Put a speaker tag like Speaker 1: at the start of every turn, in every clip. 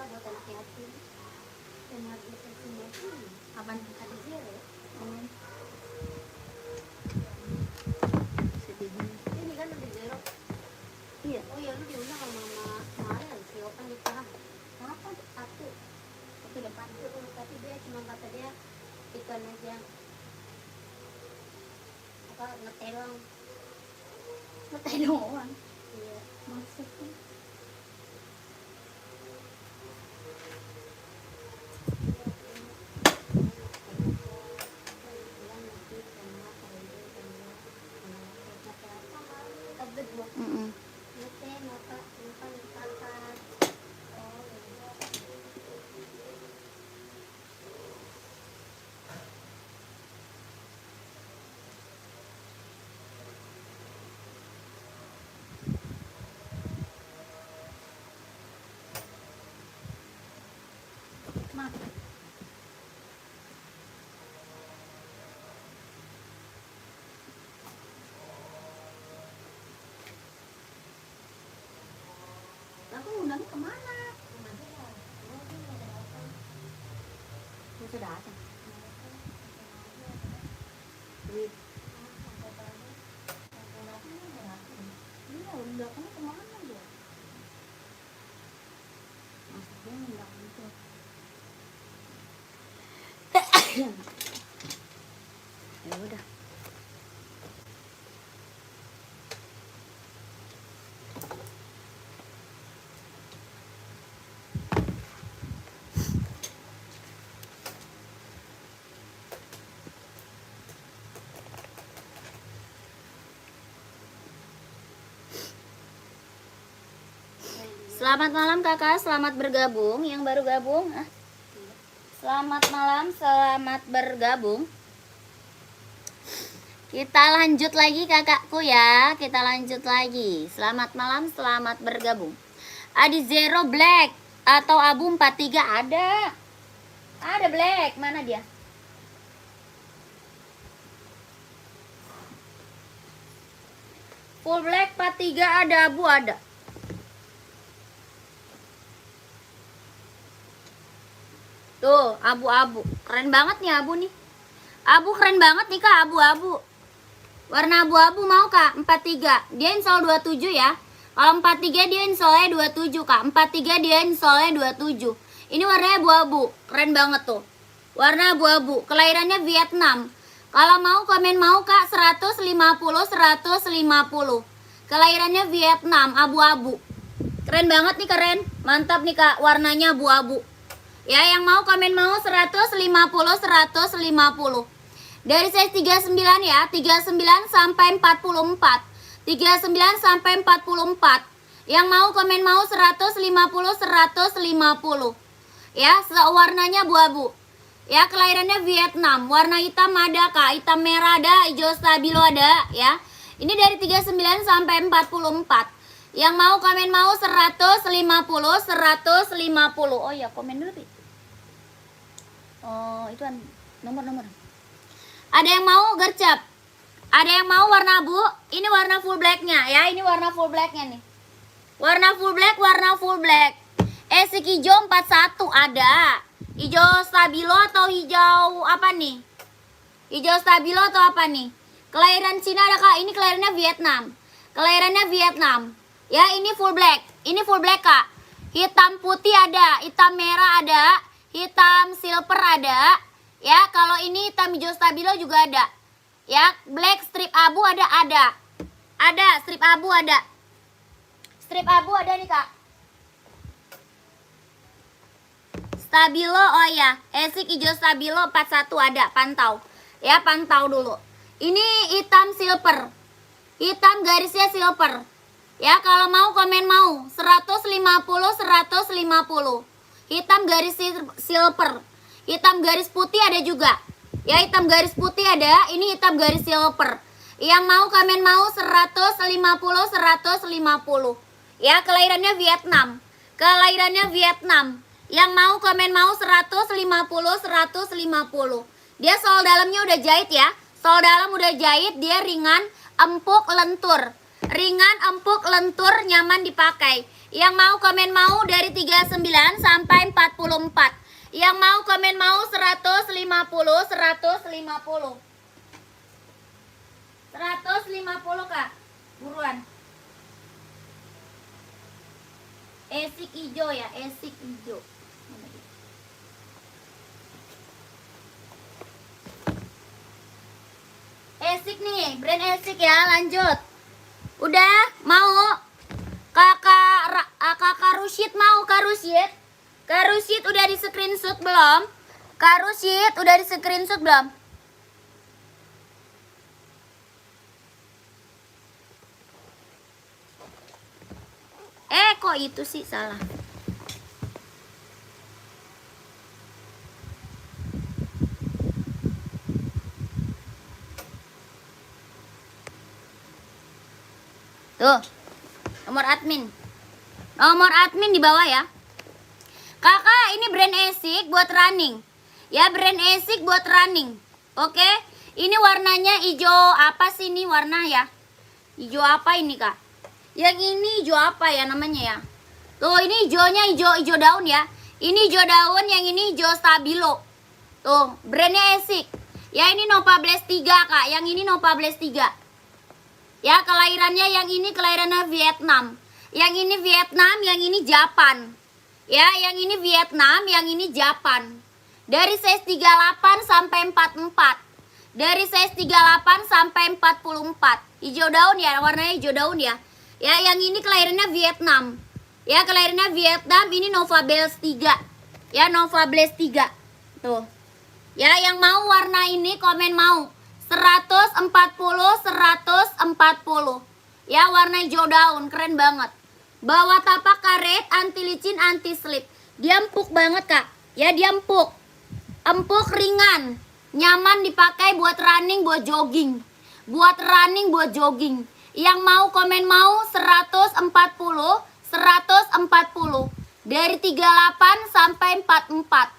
Speaker 1: buat anak yatim. Dan harus yatim. Apaan kata zero?
Speaker 2: Sedihnya.
Speaker 1: Ini kan udah zero.
Speaker 2: Iya.
Speaker 1: Oh ya lu diundang sama mama kemarin si Opan nikah. Kenapa aku ke depan tuh tapi dia cuma kata dia ikan aja apa ngetelong
Speaker 2: doang.
Speaker 1: iya
Speaker 2: Maksudnya.
Speaker 1: aku undangnya kemana?
Speaker 2: Sudah datang.
Speaker 1: Duit.
Speaker 2: Iya, undangannya kemana dia? Maksudnya undang itu. Ya udah. Selamat malam kakak, selamat bergabung. Yang baru gabung, selamat malam, selamat bergabung. Kita lanjut lagi kakakku ya, kita lanjut lagi. Selamat malam, selamat bergabung. Adi Zero Black atau Abu 43 ada. Ada Black, mana dia? Full Black 43 ada, Abu ada. Tuh, abu-abu. Keren banget nih abu nih. Abu keren banget nih kak, abu-abu. Warna abu-abu mau kak, 43. Dia install 27 ya. Kalau 43 dia installnya 27 kak. 43 dia installnya 27. Ini warnanya abu-abu. Keren banget tuh. Warna abu-abu. Kelahirannya Vietnam. Kalau mau komen mau kak, 150. Kelahirannya Vietnam, abu-abu. Keren banget nih, keren. Mantap nih kak, warnanya abu-abu. Ya, yang mau komen mau 150. Dari size 39 ya, 39 sampai 44. 39 sampai 44. Yang mau komen mau 150. Ya, warnanya abu-abu. Ya, kelahirannya Vietnam. Warna hitam ada kak, hitam merah ada, hijau stabilo ada ya. Ini dari 39 sampai 44. Yang mau komen mau 150. Oh ya, komen dulu Pi. Oh, itu kan nomor. Ada yang mau gercep? Ada yang mau warna abu? Ini warna full blacknya ya, ini warna full blacknya nih. Warna full black. Esik hijau 41 ada. Hijau stabilo atau hijau apa nih? Hijau stabilo atau apa nih? Kelahiran Cina ada kak, ini kelahirannya Vietnam. Ya, ini full black. Ini full black kak. Hitam putih ada, hitam merah ada. Hitam silver ada. Ya, kalau ini hitam hijau stabilo juga ada. Ya, black strip abu ada. Ada, strip abu ada. Strip abu ada nih, Kak. Stabilo, oh ya. Esik hijau stabilo 41 ada, pantau. Ya, pantau dulu. Ini hitam silver. Hitam garisnya silver. Ya, kalau mau komen mau 150. Hitam garis silver. Hitam garis putih ada juga. Ya, hitam garis putih ada. Ini hitam garis silver. Yang mau komen mau 150. Ya, kelahirannya Vietnam. Yang mau komen mau 150. Dia sol dalamnya udah jahit ya. Sol dalam udah jahit, dia ringan, empuk, lentur. Nyaman dipakai. Yang mau komen mau dari 39 sampai 44. Yang mau komen mau 150, 150. 150 Kak. Buruan. Esik hijau ya, esik hijau. Esik nih, brand Esik ya, lanjut. Udah, mau? Kakak Rusyid mau, Kak Rusyid? Kak Rusyid udah di screenshot belum? Kak Rusyid udah di screenshot belum? Kok itu sih salah? Tuh, nomor admin. Nomor admin di bawah ya. Kakak, ini brand Esik buat running. Ya, brand Esik buat running. Oke, ini warnanya hijau apa sih ini warna ya? Hijau apa ini Kak? Yang ini hijau apa ya namanya ya? Tuh, ini hijaunya hijau daun ya. Ini hijau daun, yang ini hijau stabilo. Tuh, brandnya Esik. Ya, ini Nova Blaze 3 Kak. Yang ini Nova Blaze 3. Ya, kelahirannya yang ini kelahirannya Vietnam. Yang ini Vietnam, yang ini Japan. Ya, yang ini Vietnam, yang ini Japan. Dari size 38 sampai 44. Dari size 38 sampai 44. Hijau daun ya, warnanya hijau daun ya. Ya, yang ini kelahirannya Vietnam. Ya, kelahirannya Vietnam, ini Nova Blaze 3. Ya, Nova Blaze 3. Tuh. Ya, yang mau warna ini komen mau. 140, 140. Ya, warna hijau daun, keren banget. Bawa tapak karet, anti licin, anti slip. Dia empuk banget Kak. Ya, dia empuk. Empuk, ringan. Nyaman dipakai buat running, buat jogging. Buat running, buat jogging. Yang mau komen mau 140, 140. Dari 38 sampai 44.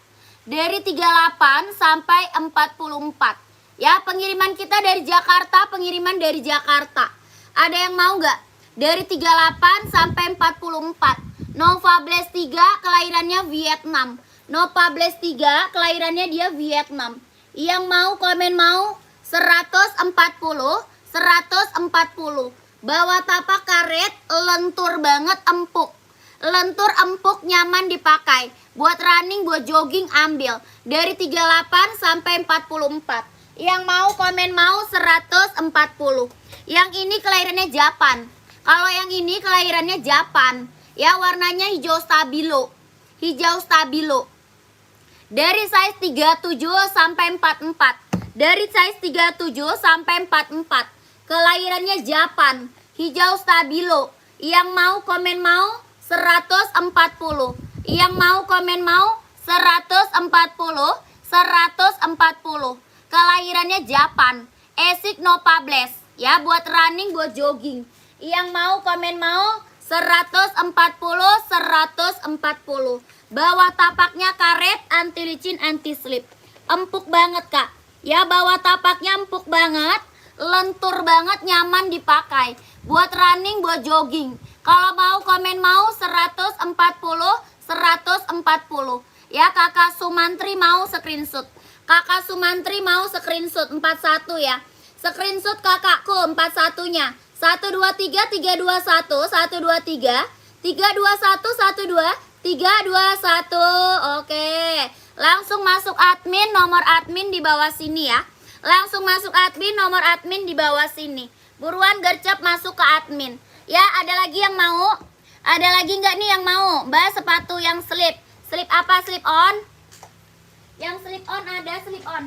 Speaker 2: Dari 38 sampai 44. Ya, pengiriman kita dari Jakarta, pengiriman dari Jakarta. Ada yang mau nggak? Dari 38 sampai 44. Nova Blaze 3 kelahirannya Vietnam. Nova Blaze 3 kelahirannya dia Vietnam. Yang mau komen mau 140, 140. Bawa tapak karet, lentur banget, empuk. Lentur, empuk, nyaman dipakai. Buat running, buat jogging, ambil. Dari 38 sampai 44. Yang mau komen mau 140. Yang ini kelahirannya Japan. Kalau yang ini kelahirannya Japan. Ya, warnanya hijau stabilo. Hijau stabilo. Dari size 37 sampai 44. Dari size 37 sampai 44. Kelahirannya Japan. Hijau stabilo. Yang mau komen mau 140. Yang mau komen mau 140. 140. Kelahirannya Japan. Esik Nova Blaze. Ya, buat running, buat jogging. Yang mau komen mau 140, 140. Bawah tapaknya karet, anti licin, anti slip. Empuk banget Kak. Ya, bawah tapaknya empuk banget. Lentur banget, nyaman dipakai. Buat running, buat jogging. Kalau mau komen mau 140, 140. Ya, Kakak Sumantri mau screenshot. Kakak Sumantri mau screenshot 41 ya. Screenshot kakakku 41-nya. 123 321 123 321 12 321. Oke. Langsung masuk admin, nomor admin di bawah sini ya. Langsung masuk admin, nomor admin di bawah sini. Buruan gercep masuk ke admin. Ya, ada lagi yang mau? Ada lagi nggak nih yang mau? Mbak, sepatu yang slip. Slip apa? Slip on? Yang slip on ada slip on.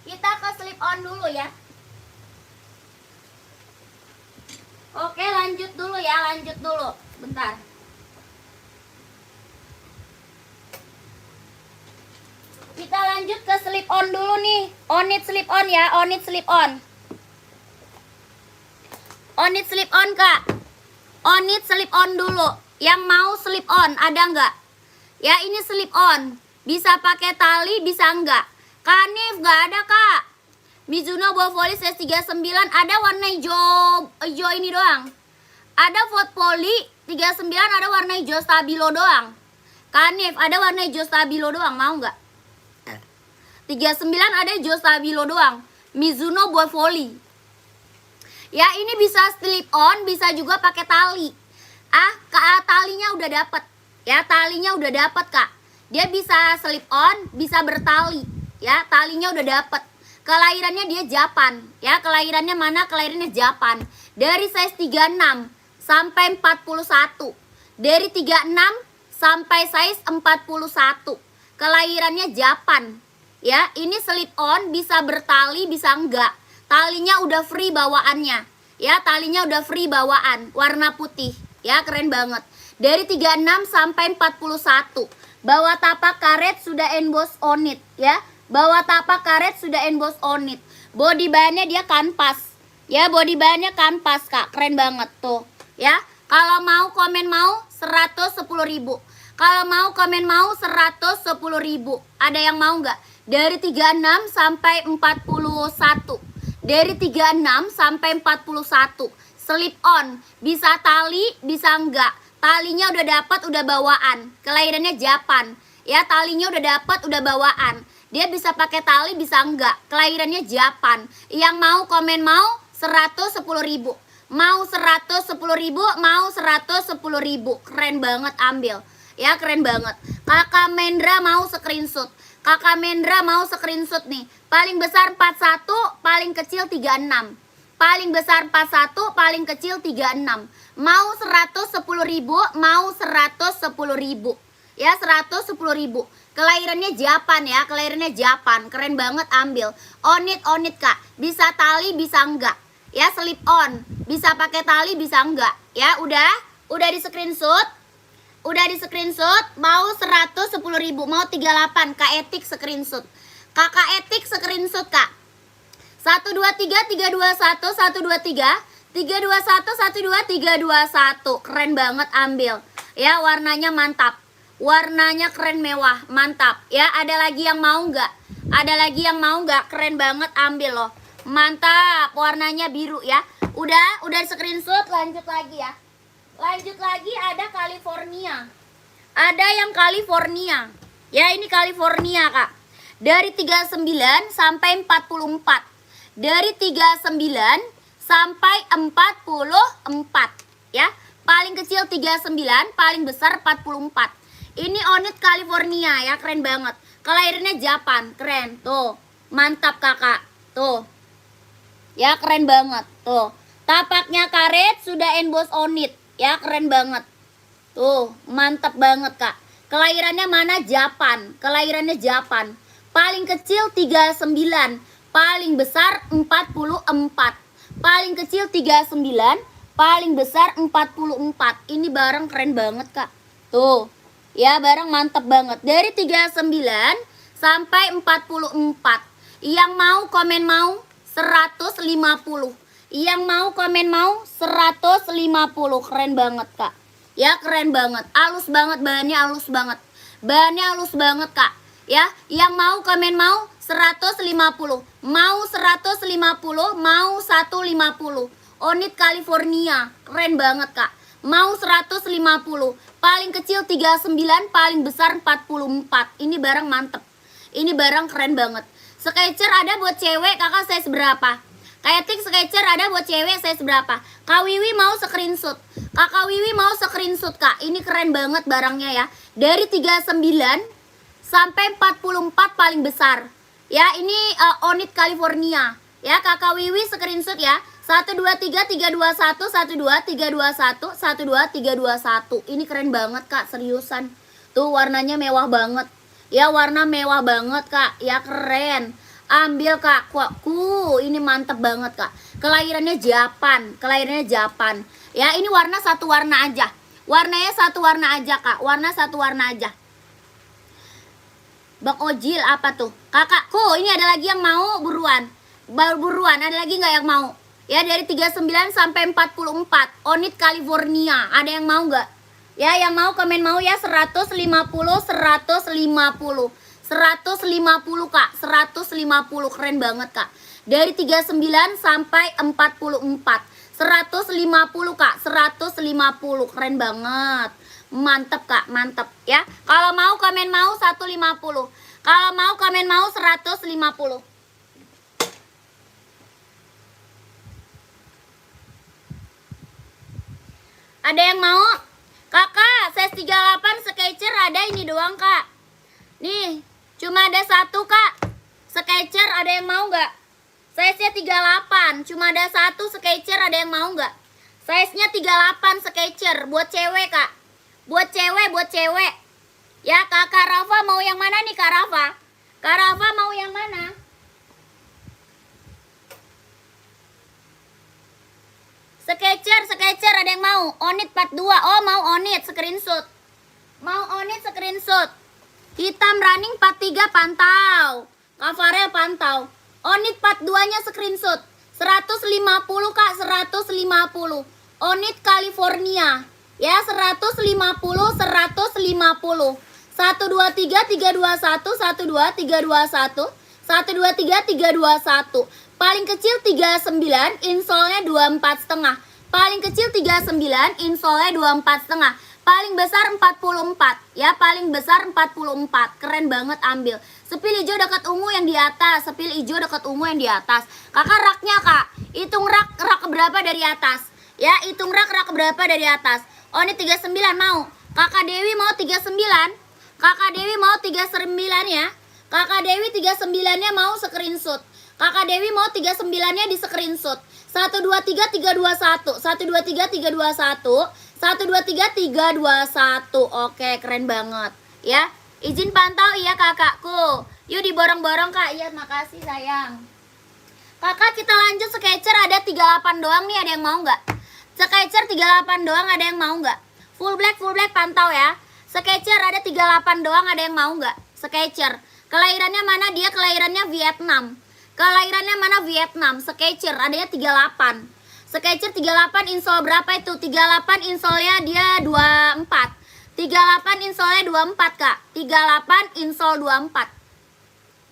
Speaker 2: Kita ke slip on dulu ya. Oke, lanjut dulu ya, lanjut dulu. Bentar. Kita lanjut ke slip on dulu nih. On it slip on ya, on it slip on. On it slip on Kak. On it slip on dulu. Yang mau slip on, ada nggak? Ya, ini slip on. Bisa pakai tali, bisa enggak. Kanif nggak ada Kak. Mizuno Bovoli size 39 ada warna hijau ini doang. Ada Vote Poly 39 ada warna hijau stabilo doang. Kanif ada warna hijau stabilo doang, mau nggak? 39 ada hijau stabilo doang. Mizuno buat volley. Ya ini bisa slip on, bisa juga pakai tali. Talinya udah dapet. Ya talinya udah dapet kak. Dia bisa slip on, bisa bertali. Ya talinya udah dapet. Kelahirannya dia Japan. Ya kelahirannya mana? Kelahirannya Japan. Dari size 36 sampai 41. Dari 36 sampai size 41. Kelahirannya Japan. Ya, ini slip on, bisa bertali, bisa enggak. Talinya udah free bawaannya. Ya, talinya udah free bawaan, warna putih. Ya, keren banget. Dari 36 sampai 41. Bawah tapak karet sudah emboss on it, ya. Bawah tapak karet sudah emboss on it. Body bahannya dia kanvas. Ya, body bahannya kanvas, Kak. Keren banget tuh, ya. Kalau mau komen mau 110.000. Kalau mau komen mau 110.000. Ada yang mau nggak? Dari 36 sampai 41. Dari 36 sampai 41. Slip on, bisa tali, bisa enggak. Talinya udah dapat, udah bawaan. Kelahirannya Japan. Ya, talinya udah dapat, udah bawaan. Dia bisa pakai tali, bisa enggak. Kelahirannya Japan. Yang mau komen mau 110.000. Mau 110.000, mau 110.000. Keren banget, ambil. Ya, keren banget. Kakak Mendra mau screenshot. Kakak Mendra mau screenshot nih. Paling besar 41, paling kecil 36. Paling besar 41, paling kecil 36. Mau 110.000, mau 110.000. Ya, 110.000. Kelahirannya Japan ya, kelahirannya Japan. Keren banget, ambil. On it kak. Bisa tali, bisa enggak. Ya, slip on. Bisa pakai tali, bisa enggak. Ya, udah di screenshot. Udah di screenshot, mau 110.000, mau 38, Kak Etik screenshot. Kakak Etik screenshot kak. 123 321 123 321 12 321. Keren banget, ambil. Ya, warnanya mantap. Warnanya keren, mewah, mantap. Ya, ada lagi yang mau nggak? Ada lagi yang mau nggak? Keren banget, ambil loh. Mantap, warnanya biru ya. Udah di screenshot, lanjut lagi ya. Lanjut lagi, ada California. Ada yang California. Ya, ini California, Kak. Dari 39 sampai 44. Dari 39 sampai 44. Ya, paling kecil 39, paling besar 44. Ini Onit California ya, keren banget. Kelahirannya Japan, keren. Tuh, mantap kakak. Tuh. Ya, keren banget. Tuh. Tapaknya karet, sudah emboss Onit. Ya, keren banget. Tuh, mantap banget kak. Kelahirannya mana? Japan. Kelahirannya Japan. Paling kecil 39, paling besar 44. Paling kecil 39, paling besar 44. Ini barang keren banget kak. Tuh, ya barang mantap banget. Dari 39 sampai 44. Yang mau komen mau 150. Yang mau komen mau 150. Keren banget kak. Ya, keren banget. Halus banget, bahannya halus banget. Bahannya halus banget kak. Ya, yang mau komen mau 150. Mau 150, mau 150. Onit California, keren banget kak. Mau 150. Paling kecil 39, paling besar 44. Ini barang mantep. Ini barang keren banget. Sketcher ada buat cewek, kakak size berapa? Kayak Sketcher ada buat cewek size berapa? Kak Wiwi mau screenshot. Kakak Wiwi mau screenshot kak. Ini keren banget barangnya ya. Dari 39 sampai 44 paling besar. Ya, ini Onit California. Ya, kakak Wiwi screenshot ya. 123 321 12 321 12 321. Ini keren banget kak, seriusan. Tuh warnanya mewah banget. Ya, warna mewah banget kak. Ya, keren. Ambil kak, ini mantep banget kak. Kelahirannya Japan, kelahirannya Japan. Ya, ini warna satu warna aja. Warnanya satu warna aja kak, warna satu warna aja. Bang Ojil apa tuh? Kakakku, ini ada lagi yang mau buruan. Buruan, ada lagi nggak yang mau? Ya, dari 39 sampai 44. Onit California, ada yang mau nggak? Ya, yang mau komen mau ya 150, 150. 150 kak, 150 keren banget kak. Dari 39 sampai 44. 150 Kak, 150. Keren banget. Mantep Kak, mantep ya. Kalau mau komen mau 150. Kalau mau komen mau 150. Ada yang mau? Kakak, size 38 Skechers ada ini doang Kak. Nih, cuma ada satu Kak. Skechers ada yang mau nggak? Size-nya 38, cuma ada satu Skechers, ada yang mau nggak? Size-nya 38 Skechers, buat cewek Kak. Buat cewek. Ya, Kakak Rafa mau yang mana nih Kak Rafa? Kak Rafa mau yang mana? Skechers ada yang mau? Onit 42. Oh, mau Onit screenshot. Mau Onit screenshot. Hitam running 43 pantau. Kak Farel pantau. Onit 42-nya screenshot. 150 Kak, 150. Onit California. Ya, 150. 123 321 12 321 123 321. Paling kecil 39, insolnya 24,5. Paling kecil 39, insolnya 24,5. Paling besar 44. Ya, paling besar 44. Keren banget, ambil. Sepil hijau dekat ungu yang di atas. Sepil hijau dekat ungu yang di atas. Kakak raknya Kak. Hitung rak berapa dari atas. Ya, hitung rak berapa dari atas. Oh, ini 39 mau. Kakak Dewi mau 39. Kakak Dewi mau 39 ya. Kakak Dewi 39-nya mau screenshot. Kakak Dewi mau 39-nya di screenshot. 123 321. 123 321. 123 321. Oke, keren banget. Ya, izin pantau iya kakakku. Yuk diborong-borong Kak. Iya, makasih sayang. Kakak kita lanjut Skechers ada 38 doang nih, ada yang mau nggak? Skechers 38 doang, ada yang mau nggak? Full black pantau ya. Skechers ada 38 doang, ada yang mau nggak? Skechers. Kelahirannya mana dia? Kelahirannya Vietnam. Kelahirannya mana? Vietnam. Skechers adanya 38. Skechers 38 insol berapa itu? 38 insolnya dia 24. 38 insolnya 24 Kak. 38 insol 24.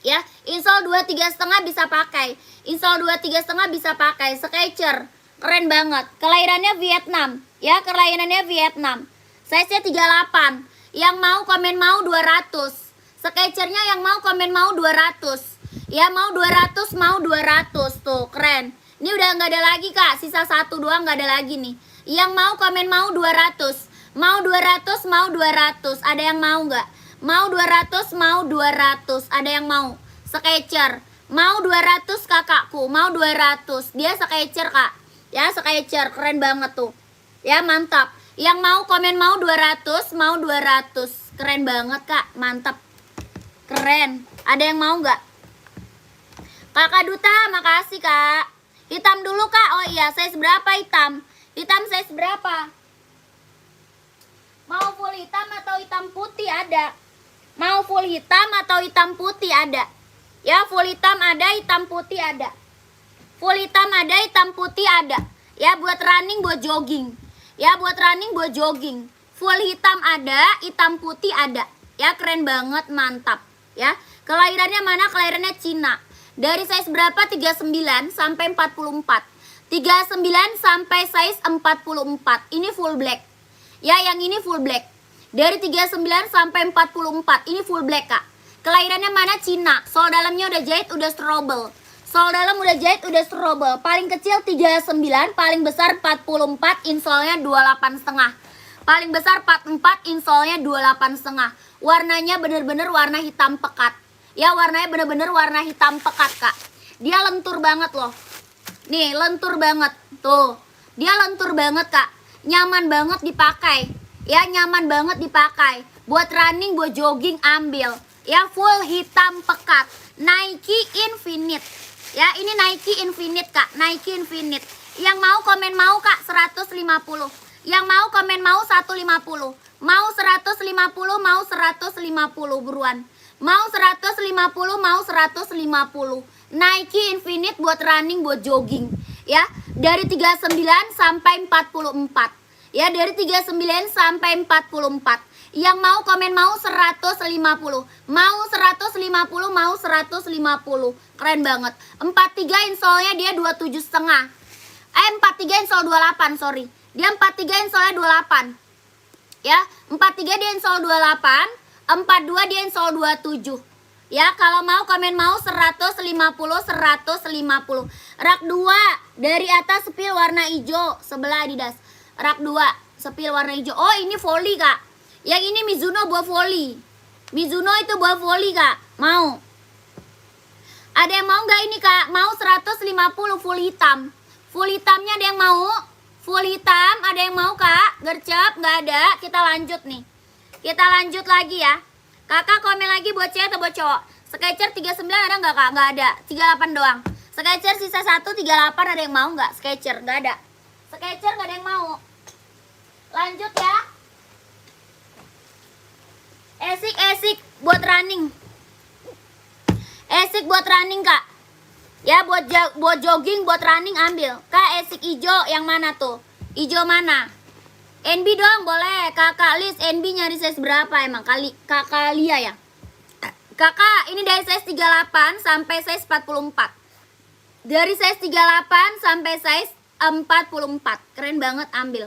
Speaker 2: Ya, insol 23,5 bisa pakai. Insol 23,5 bisa pakai. Skechers. Keren banget. Kelahirannya Vietnam. Ya, kelahirannya Vietnam. Size-nya 38. Yang mau komen mau 200. Skechers-nya yang mau komen mau 200. Ya, mau 200, mau 200. Tuh, keren. Ini udah nggak ada lagi Kak. Sisa satu doang, nggak ada lagi nih. Yang mau komen mau 200. Mau 200, mau 200. Ada yang mau nggak? Mau 200, mau 200. Ada yang mau? Skechers. Mau 200 kakakku. Mau 200. Dia Skechers Kak. Ya, Skechers keren banget tuh. Ya, mantap. Yang mau komen mau 200, mau 200. Keren banget Kak, mantap. Keren. Ada yang mau nggak? Kakak Duta, makasih Kak. Hitam dulu Kak. Oh iya, size berapa hitam? Hitam size berapa? Mau full hitam atau hitam putih ada? Mau full hitam atau hitam putih ada? Ya, full hitam ada, hitam putih ada. Full hitam ada, hitam putih ada. Ya, buat running, buat jogging. Ya, buat running, buat jogging. Full hitam ada, hitam putih ada. Ya, keren banget, mantap. Ya, kelahirannya mana? Kelahirannya Cina. Dari size berapa? 39 sampai 44. 39 sampai size 44. Ini full black. Ya, yang ini full black. Dari 39 sampai 44. Ini full black Kak. Kelahirannya mana? Cina. Sol dalamnya udah jahit, udah strobel. Sol dalam udah jahit, udah strobel. Paling kecil 39, paling besar 44, insolnya 28,5. Paling besar 44, insolnya 28,5. Warnanya bener-bener warna hitam pekat. Ya, warnanya bener-bener warna hitam pekat Kak. Dia lentur banget loh. Nih, lentur banget. Tuh, dia lentur banget Kak. Nyaman banget dipakai. Ya, nyaman banget dipakai. Buat running, buat jogging, ambil. Ya, full hitam pekat. Nike Infinite. Ya, ini Nike Infinite Kak. Nike Infinite. Yang mau komen mau Kak 150. Yang mau komen mau 150. Mau 150, mau 150 buruan. Mau 150, mau 150. Nike Infinite buat running, buat jogging. Ya, dari 39 sampai 44. Ya, dari 39 sampai 44. Yang mau komen mau 150. Mau 150, mau 150. Keren banget. 43 insolnya dia 27,5. 43 insol 28, sorry. Dia 43 insolnya 28. Ya, 43 dia insol 28, 42 dia insol 27. Ya, kalau mau komen mau 150 150. Rak 2 dari atas sepil warna hijau sebelah Adidas. Rak 2 sepil warna hijau. Oh, ini volley, Kak. Yang ini Mizuno buah volley. Mizuno itu buah volley, Kak. Mau? Ada yang mau nggak ini, Kak? Mau 150 full hitam. Full hitamnya ada yang mau? Full hitam, ada yang mau, Kak? Gercep, nggak ada. Kita lanjut nih. Kita lanjut lagi ya. Kakak komen lagi buat cewek atau buat cowok? Skechers 39 ada nggak, Kak? Nggak ada. 38 doang. Skechers sisa 1, 38 ada yang mau nggak? Skechers, nggak ada. Skechers nggak ada yang mau. Lanjut ya. Esik buat running. Esik buat running, Kak. Ya, buat jogging, buat running ambil. Kak, esik hijau yang mana tuh? Hijau mana? NB dong, boleh. Kakak Lis, NB nyari size berapa emang? Kakak Lia ya? Kakak, ini dari size 38 sampai size 44. Dari size 38 sampai size 44. Keren banget, ambil.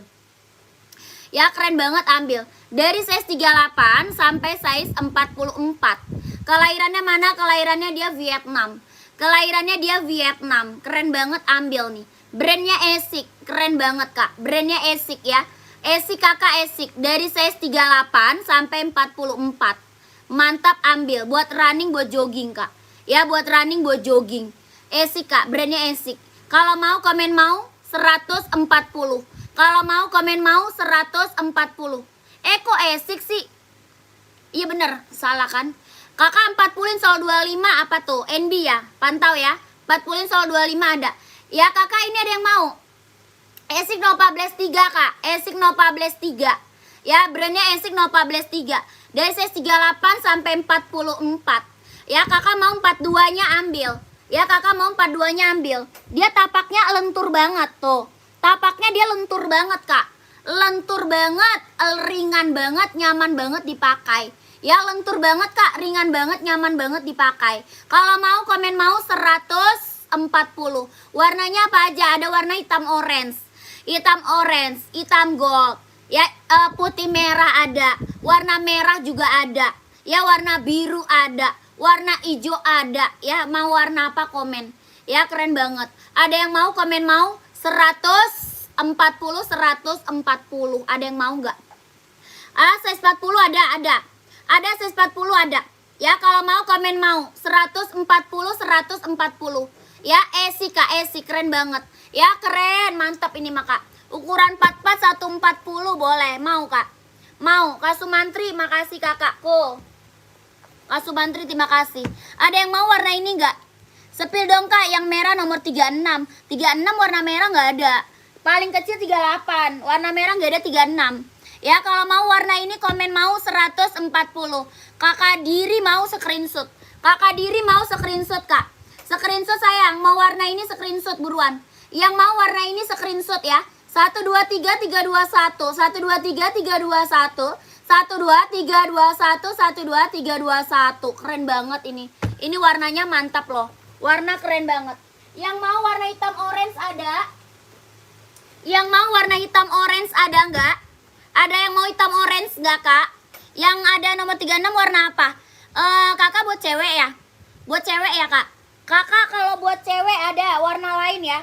Speaker 2: Ya, keren banget, ambil. Dari size 38 sampai size 44. Kelahirannya mana? Kelahirannya dia Vietnam. Kelahirannya dia Vietnam. Keren banget, ambil nih. Brandnya Esik. Keren banget, Kak. Brandnya Esik ya. Esik, Kakak, Esik. Dari size 38 sampai 44. Mantap, ambil. Buat running, buat jogging, Kak. Ya, buat running, buat jogging. Esik, Kak. Brandnya Esik. Kalau mau komen mau 140. Kalau mau komen mau 140. Kok Esik sih? Iya bener, salah kan? Kakak 40 insol 25 apa tuh? NB ya? Pantau ya. 40 insol 25 ada. Ya, Kakak ini ada yang mau? Esik Nova Blast 3, Kak. Esik Nova Blast 3. Ya, brandnya Esik Nova Blast 3. Dari size 38 sampai 44. Ya, Kakak mau 42-nya ambil. Ya, Kakak mau 42-nya ambil. Dia tapaknya lentur banget tuh. Tapaknya dia lentur banget, Kak. Lentur banget, ringan banget, nyaman banget dipakai. Ya, lentur banget, Kak, ringan banget, nyaman banget dipakai. Kalau mau komen mau 140. Warnanya apa aja? Ada warna hitam orange, hitam gold. Ya, putih merah ada. Warna merah juga ada. Ya, warna biru ada. Warna hijau ada. Ya, mau warna apa komen. Ya, keren banget. Ada yang mau komen mau 140 140. Ada yang mau nggak? Size 40 ada. Ada size 40 ada. Ya, kalau mau komen mau 140 140. Ya, Esik, Kak, Esik keren banget. Ya, keren, mantap ini mah, Kak. Ukuran 44 140 boleh. Mau, Kak? Mau. Kak Sumantri, makasih kakakku. Kak Sumantri, terima kasih. Ada yang mau warna ini enggak? Sepil dong, Kak, yang merah nomor 36. 36 warna merah nggak ada. Paling kecil 38. Warna merah nggak ada 36. Ya, kalau mau warna ini komen mau 140. Kakak Diri mau screenshot. Kakak Diri mau screenshot, Kak. Screenshot sayang, mau warna ini screenshot buruan. Yang mau warna ini screenshot ya. 1 2 3 3 2 1. 1 2 3 3 2 1. 1 2 3 2 1. 1 2 3 2 1. Keren banget ini. Ini warnanya mantap loh. Warna keren banget. Yang mau warna hitam orange ada? Yang mau warna hitam orange ada enggak? Ada yang mau hitam orange enggak, Kak? Yang ada nomor 36 warna apa? Kakak buat cewek ya? Buat cewek ya, Kak? Kakak kalau buat cewek ada warna lain ya.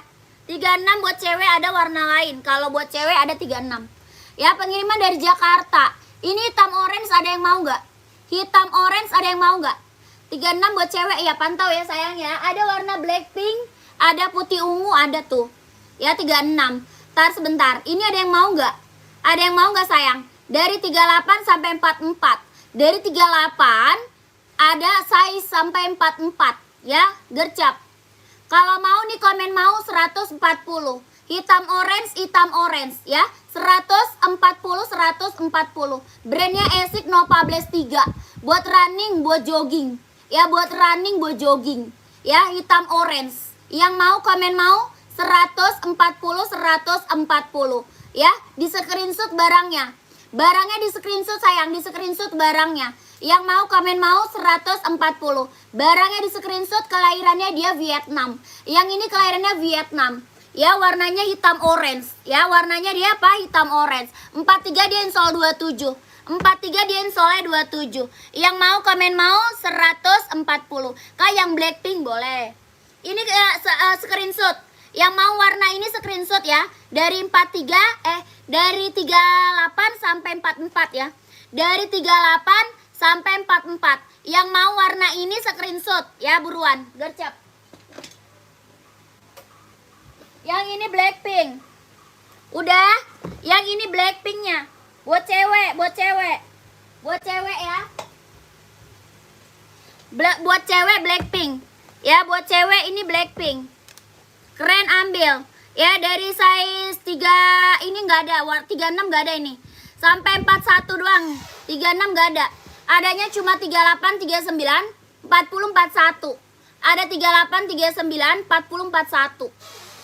Speaker 2: 36 buat cewek ada warna lain. Kalau buat cewek ada 36. Ya, pengiriman dari Jakarta. Ini hitam orange ada yang mau nggak? Hitam orange ada yang mau nggak? 36 buat cewek ya, pantau ya sayang ya. Ada warna blackpink, ada putih ungu, ada tuh. Ya, 36. Ntar sebentar. Ini ada yang mau nggak? Ada yang mau nggak sayang? Dari 38 sampai 44. Dari 38 ada size sampai 44 ya, gercap. Kalau mau nih komen mau 140. Hitam orange ya. 140 140. Brandnya Esik Nova Blast 3. Buat running, buat jogging. Ya, buat running, buat jogging. Ya, hitam orange. Yang mau komen mau 140 140. Ya, di screenshot barangnya. Barangnya di screenshot sayang, di screenshot barangnya. Yang mau komen mau 140. Barangnya di screenshot, kelahirannya dia Vietnam. Yang ini kelahirannya Vietnam. Ya, warnanya hitam orange. Ya, warnanya dia apa? Hitam orange. 43 dia insol 27. 43 dia insolnya 27. Yang mau komen mau 140. Kak yang Blackpink boleh. Ini screenshot. Yang mau warna ini screenshot ya. Dari 43 dari 38 sampai 44 ya. Dari 38 sampai 44. Yang mau warna ini screenshot ya, buruan. Gercep. Yang ini Blackpink. Udah, yang ini Blackpinknya. Buat cewek, buat cewek. Buat cewek ya. Buat cewek Blackpink. Ya, buat cewek ini Blackpink. Keren, ambil. Ya, dari size 3 ini nggak ada, 36 nggak ada ini. Sampai 41 doang. 36 nggak ada. Adanya cuma 38, 39, 40, 41. Ada 38, 39, 40, 41.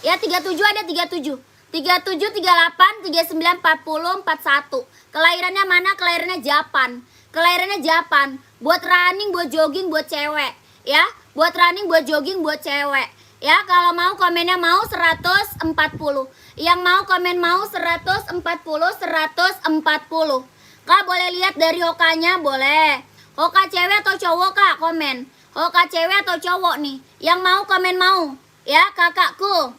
Speaker 2: Ya, 37 ada 37. 37, 38, 39, 40, 41. Kelahirannya mana? Kelahirannya Japan. Kelahirannya Japan. Buat running, buat jogging, buat cewek. Ya, buat running, buat jogging, buat cewek. Ya, kalau mau komennya mau 140. Yang mau komen mau 140, 140. Kak boleh lihat dari hokanya? Boleh. Hoka cewek atau cowok kak? Komen. Hoka cewek atau cowok nih? Yang mau komen mau. Ya, kakakku.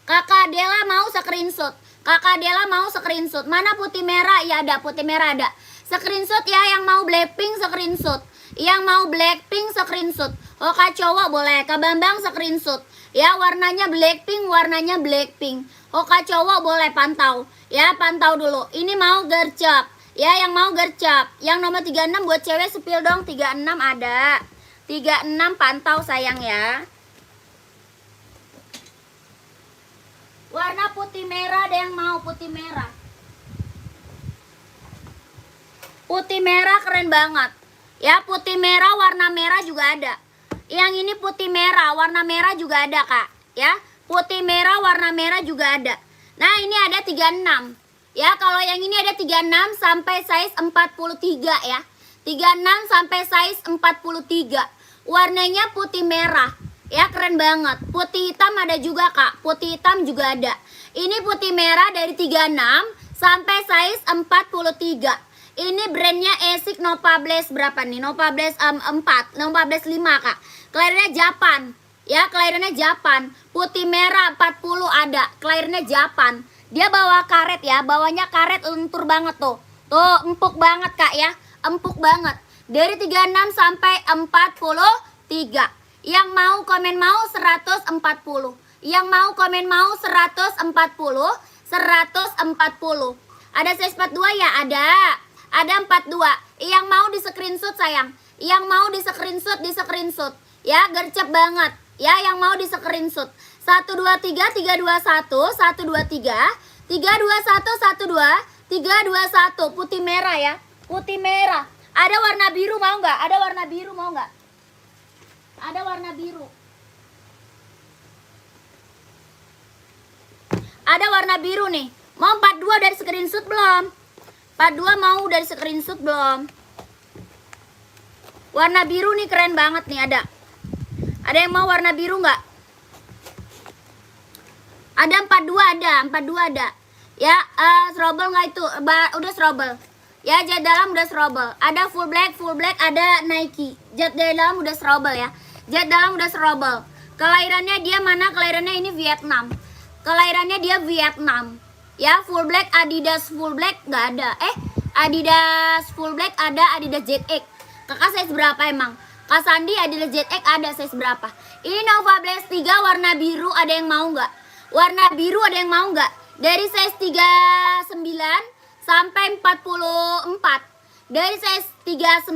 Speaker 2: Kakak Dela mau screenshot. Kakak Dela mau screenshot. Mana putih merah? Ya ada, putih merah ada. Screenshot ya, yang mau Blackpink screenshot. Yang mau Blackpink screenshot. Hoka cowok boleh. Kak Bambang screenshot. Ya, warnanya Blackpink, warnanya Blackpink. Hoka cowok boleh pantau. Ya, pantau dulu. Ini mau gercep. Ya, yang mau gercep. Yang nomor 36 buat cewek sepil dong. 36 ada. 36 pantau sayang ya. Warna putih merah, ada yang mau putih merah. Putih merah keren banget. Ya, putih merah, warna merah juga ada. Yang ini putih merah, warna merah juga ada kak. Ya, putih merah, warna merah juga ada. Nah, ini ada 36. Ya, kalau yang ini ada 36 sampai size 43 ya. 36 sampai size 43. Warnanya putih merah. Ya, keren banget. Putih hitam ada juga kak. Putih hitam juga ada. Ini putih merah dari 36 sampai size 43. Ini brandnya Asics Novables berapa nih? Novables 4, Novables 5 kak. Kelahirannya Japan. Ya, kelahirannya Japan. Putih merah 40 ada. Kelahirannya Japan. Dia bawa karet ya. Bawanya karet lentur banget tuh. Tuh, empuk banget kak ya. Empuk banget. Dari 36 sampai 43. Yang mau komen mau 140. Yang mau komen mau 140. 140. Ada size 42 ya? Ada. Ada 42. Yang mau di screenshot sayang. Yang mau di screenshot, di screenshot. Ya, gercep banget. Ya, yang mau di screenshot. 123 321 123 321 12 321. Putih merah ya. Putih merah. Ada warna biru mau nggak? Ada warna biru mau nggak? Ada warna biru. Ada warna biru nih. Mau 42 dari screenshot belum? 42 mau dari screenshot belum? Warna biru nih keren banget nih ada. Ada yang mau warna biru nggak? Ada 42 ada, 42 ada. Ya, strobel nggak itu? Udah strobel. Ya, jet dalam udah strobel. Ada full black ada Nike. Jet dalam udah strobel ya. Jet dalam udah strobel. Kelahirannya dia mana? Kelahirannya ini Vietnam. Kelahirannya dia Vietnam. Ya, full black Adidas full black nggak ada. Adidas full black ada, Adidas ZX. Kakak size berapa emang? Kak Sandi Adidas ZX ada size berapa? Ini Nova Blaze 3 warna biru, ada yang mau nggak? Warna biru ada yang mau nggak? Dari size 39 sampai 44. Dari size 39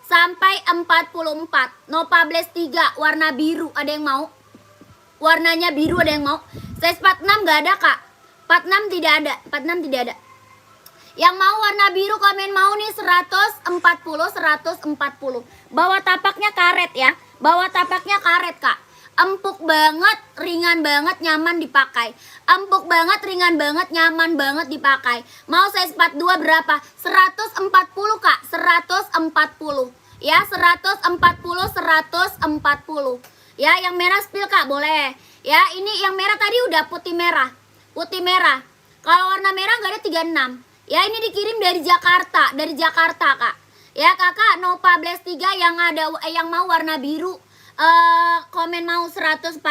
Speaker 2: sampai 44. Nova Blaze 3 warna biru, ada yang mau? Warnanya biru ada yang mau? Size 46 nggak ada kak. 46 tidak ada. 46 tidak ada. Yang mau warna biru komen mau nih 140 140. Bawah tapaknya karet ya. Bawah tapaknya karet kak. Empuk banget, ringan banget, nyaman dipakai. Empuk banget, ringan banget, nyaman banget dipakai. Mau size 42 berapa? 140 kak. 140. Ya, 140 140. Ya, yang merah spill kak boleh. Ya, ini yang merah tadi udah putih merah. Putih merah. Kalau warna merah nggak ada 36. Ya, ini dikirim dari Jakarta, Kak. Ya, Kakak Nova Blast 3 yang ada yang mau warna biru komen mau 140.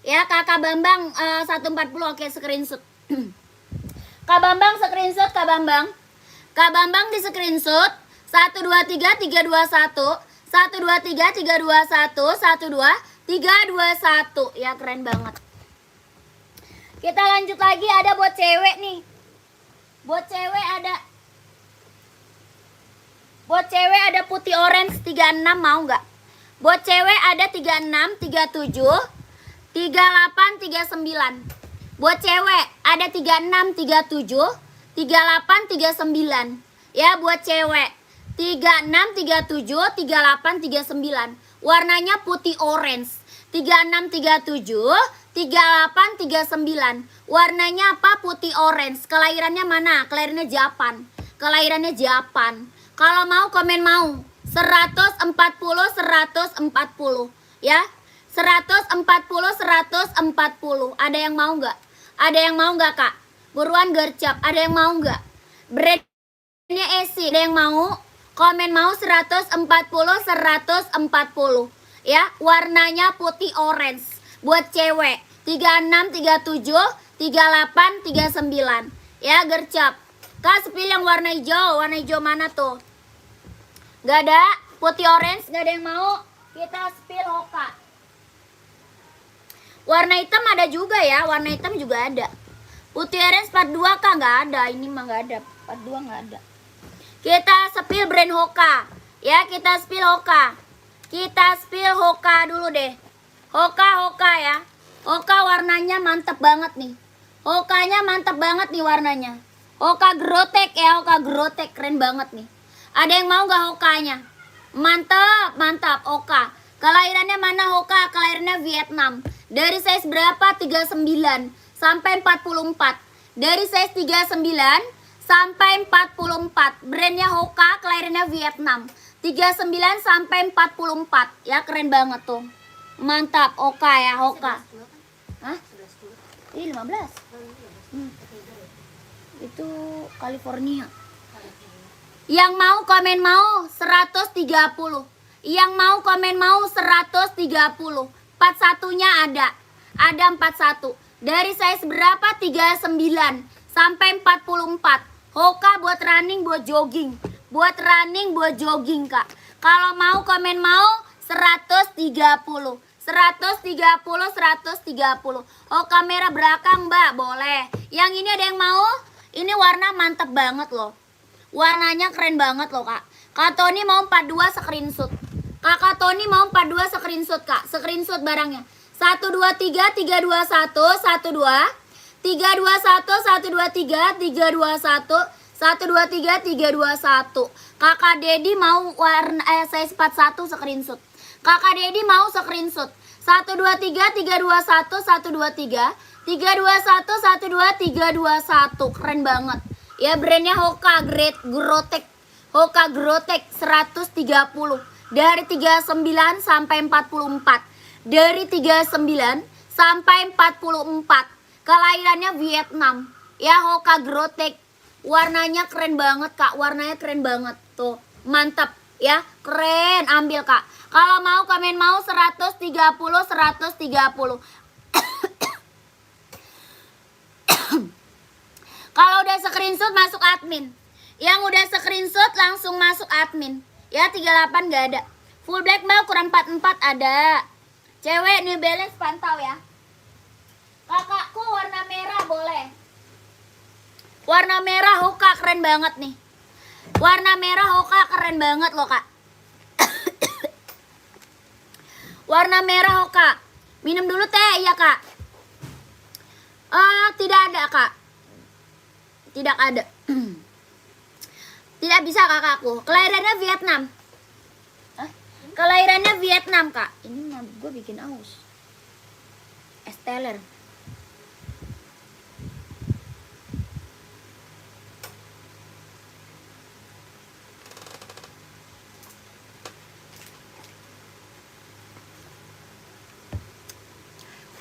Speaker 2: Ya, Kakak Bambang 140 oke screenshot. Kak Bambang screenshot, Kak Bambang. Kak Bambang di screenshot 123 321 123 321 12321. Ya, keren banget. Kita lanjut lagi, ada buat cewek nih. Buat cewek ada putih orange 36 mau nggak? Buat cewek ada 36, 37, 38, 39. Buat cewek ada 36, 37, 38, 39. Ya, buat cewek 36, 37, 38, 39. Warnanya putih orange. 36, 37, 38, 39. Warnanya apa? Putih orange. Kelahirannya mana? Kelahirannya Japan. Kalau mau komen mau 140 140 ya. 140 140. Ada yang mau nggak? Kak? Buruan gercep. Ada yang mau nggak? Brandnya Esi. Ada yang mau? Komen mau 140 140 ya. Warnanya putih orange. Buat cewek 36, 37, 38, 39. Ya, gercep. Kak, sepil yang warna hijau. Warna hijau mana tuh? Gak ada. Putih orange gak ada yang mau. Kita spill Hoka. Warna hitam ada juga ya. Warna hitam juga ada. Putih orange part 2 Kak gak ada. Ini mah gak ada. Part 2 gak ada. Kita spill brand Hoka. Ya, kita spill Hoka. Kita spill Hoka dulu deh. Hoka ya. Hoka warnanya mantep banget nih. Hokanya mantep banget nih warnanya. Hoka Grotek ya. Hoka Grotek keren banget nih. Ada yang mau gak Hokanya? Mantap Hoka. Kelahirannya mana Hoka? Kelahirannya Vietnam. Dari size berapa? 39 sampai 44. Dari size 39 sampai 44. Brandnya Hoka, kelahirannya Vietnam. 39 sampai 44. Ya, keren banget tuh. Mantap Hoka ya, Hoka. Hah? Ini 15. Itu California. Yang mau komen mau 130. Yang mau komen mau 130. 41-nya ada. Ada 41. Dari size berapa? 39 sampai 44. Hoka buat running, buat jogging. Kak. Kalau mau komen mau 130. 130. Hoka merah belakang, Mbak. Boleh. Yang ini ada yang mau? Ini warna mantep banget loh. Warnanya keren banget loh, Kak. Kak Tony mau 42 screenshot. Kakak Tony mau 42 screenshot, Kak. Screenshot barangnya. 123 321 12 321 123 321 123 321. Kakak Dedi mau warna size 41 screenshot. Kakak Dedi mau screenshot. 123 321 123 321 123 321. Keren banget. Ya, brandnya Hoka Grotek. Hoka Grotek 130. Dari 39 sampai 44. Dari 39 sampai 44. Kelahirannya Vietnam. Ya, Hoka Grotek. Warnanya keren banget, Kak. Warnanya keren banget. Tuh, mantap ya. Keren, ambil, Kak. Kalau mau komen mau 130 130. Kalau udah screenshot masuk admin. Yang udah screenshot langsung masuk admin. Ya, 38 gak ada. Full black mau kurang 44 ada. Cewek New Balance pantau ya. Kakakku warna merah boleh. Warna merah Hoka keren banget nih. Warna merah Hoka keren banget loh, Kak. Warna merah Hoka. Minum dulu teh, iya, Kak. Tidak ada, Kak. Tidak ada. Tidak bisa kakakku. Kelahirannya Vietnam. Kelahirannya Vietnam, Kak. Ini gue bikin aus. Esteller.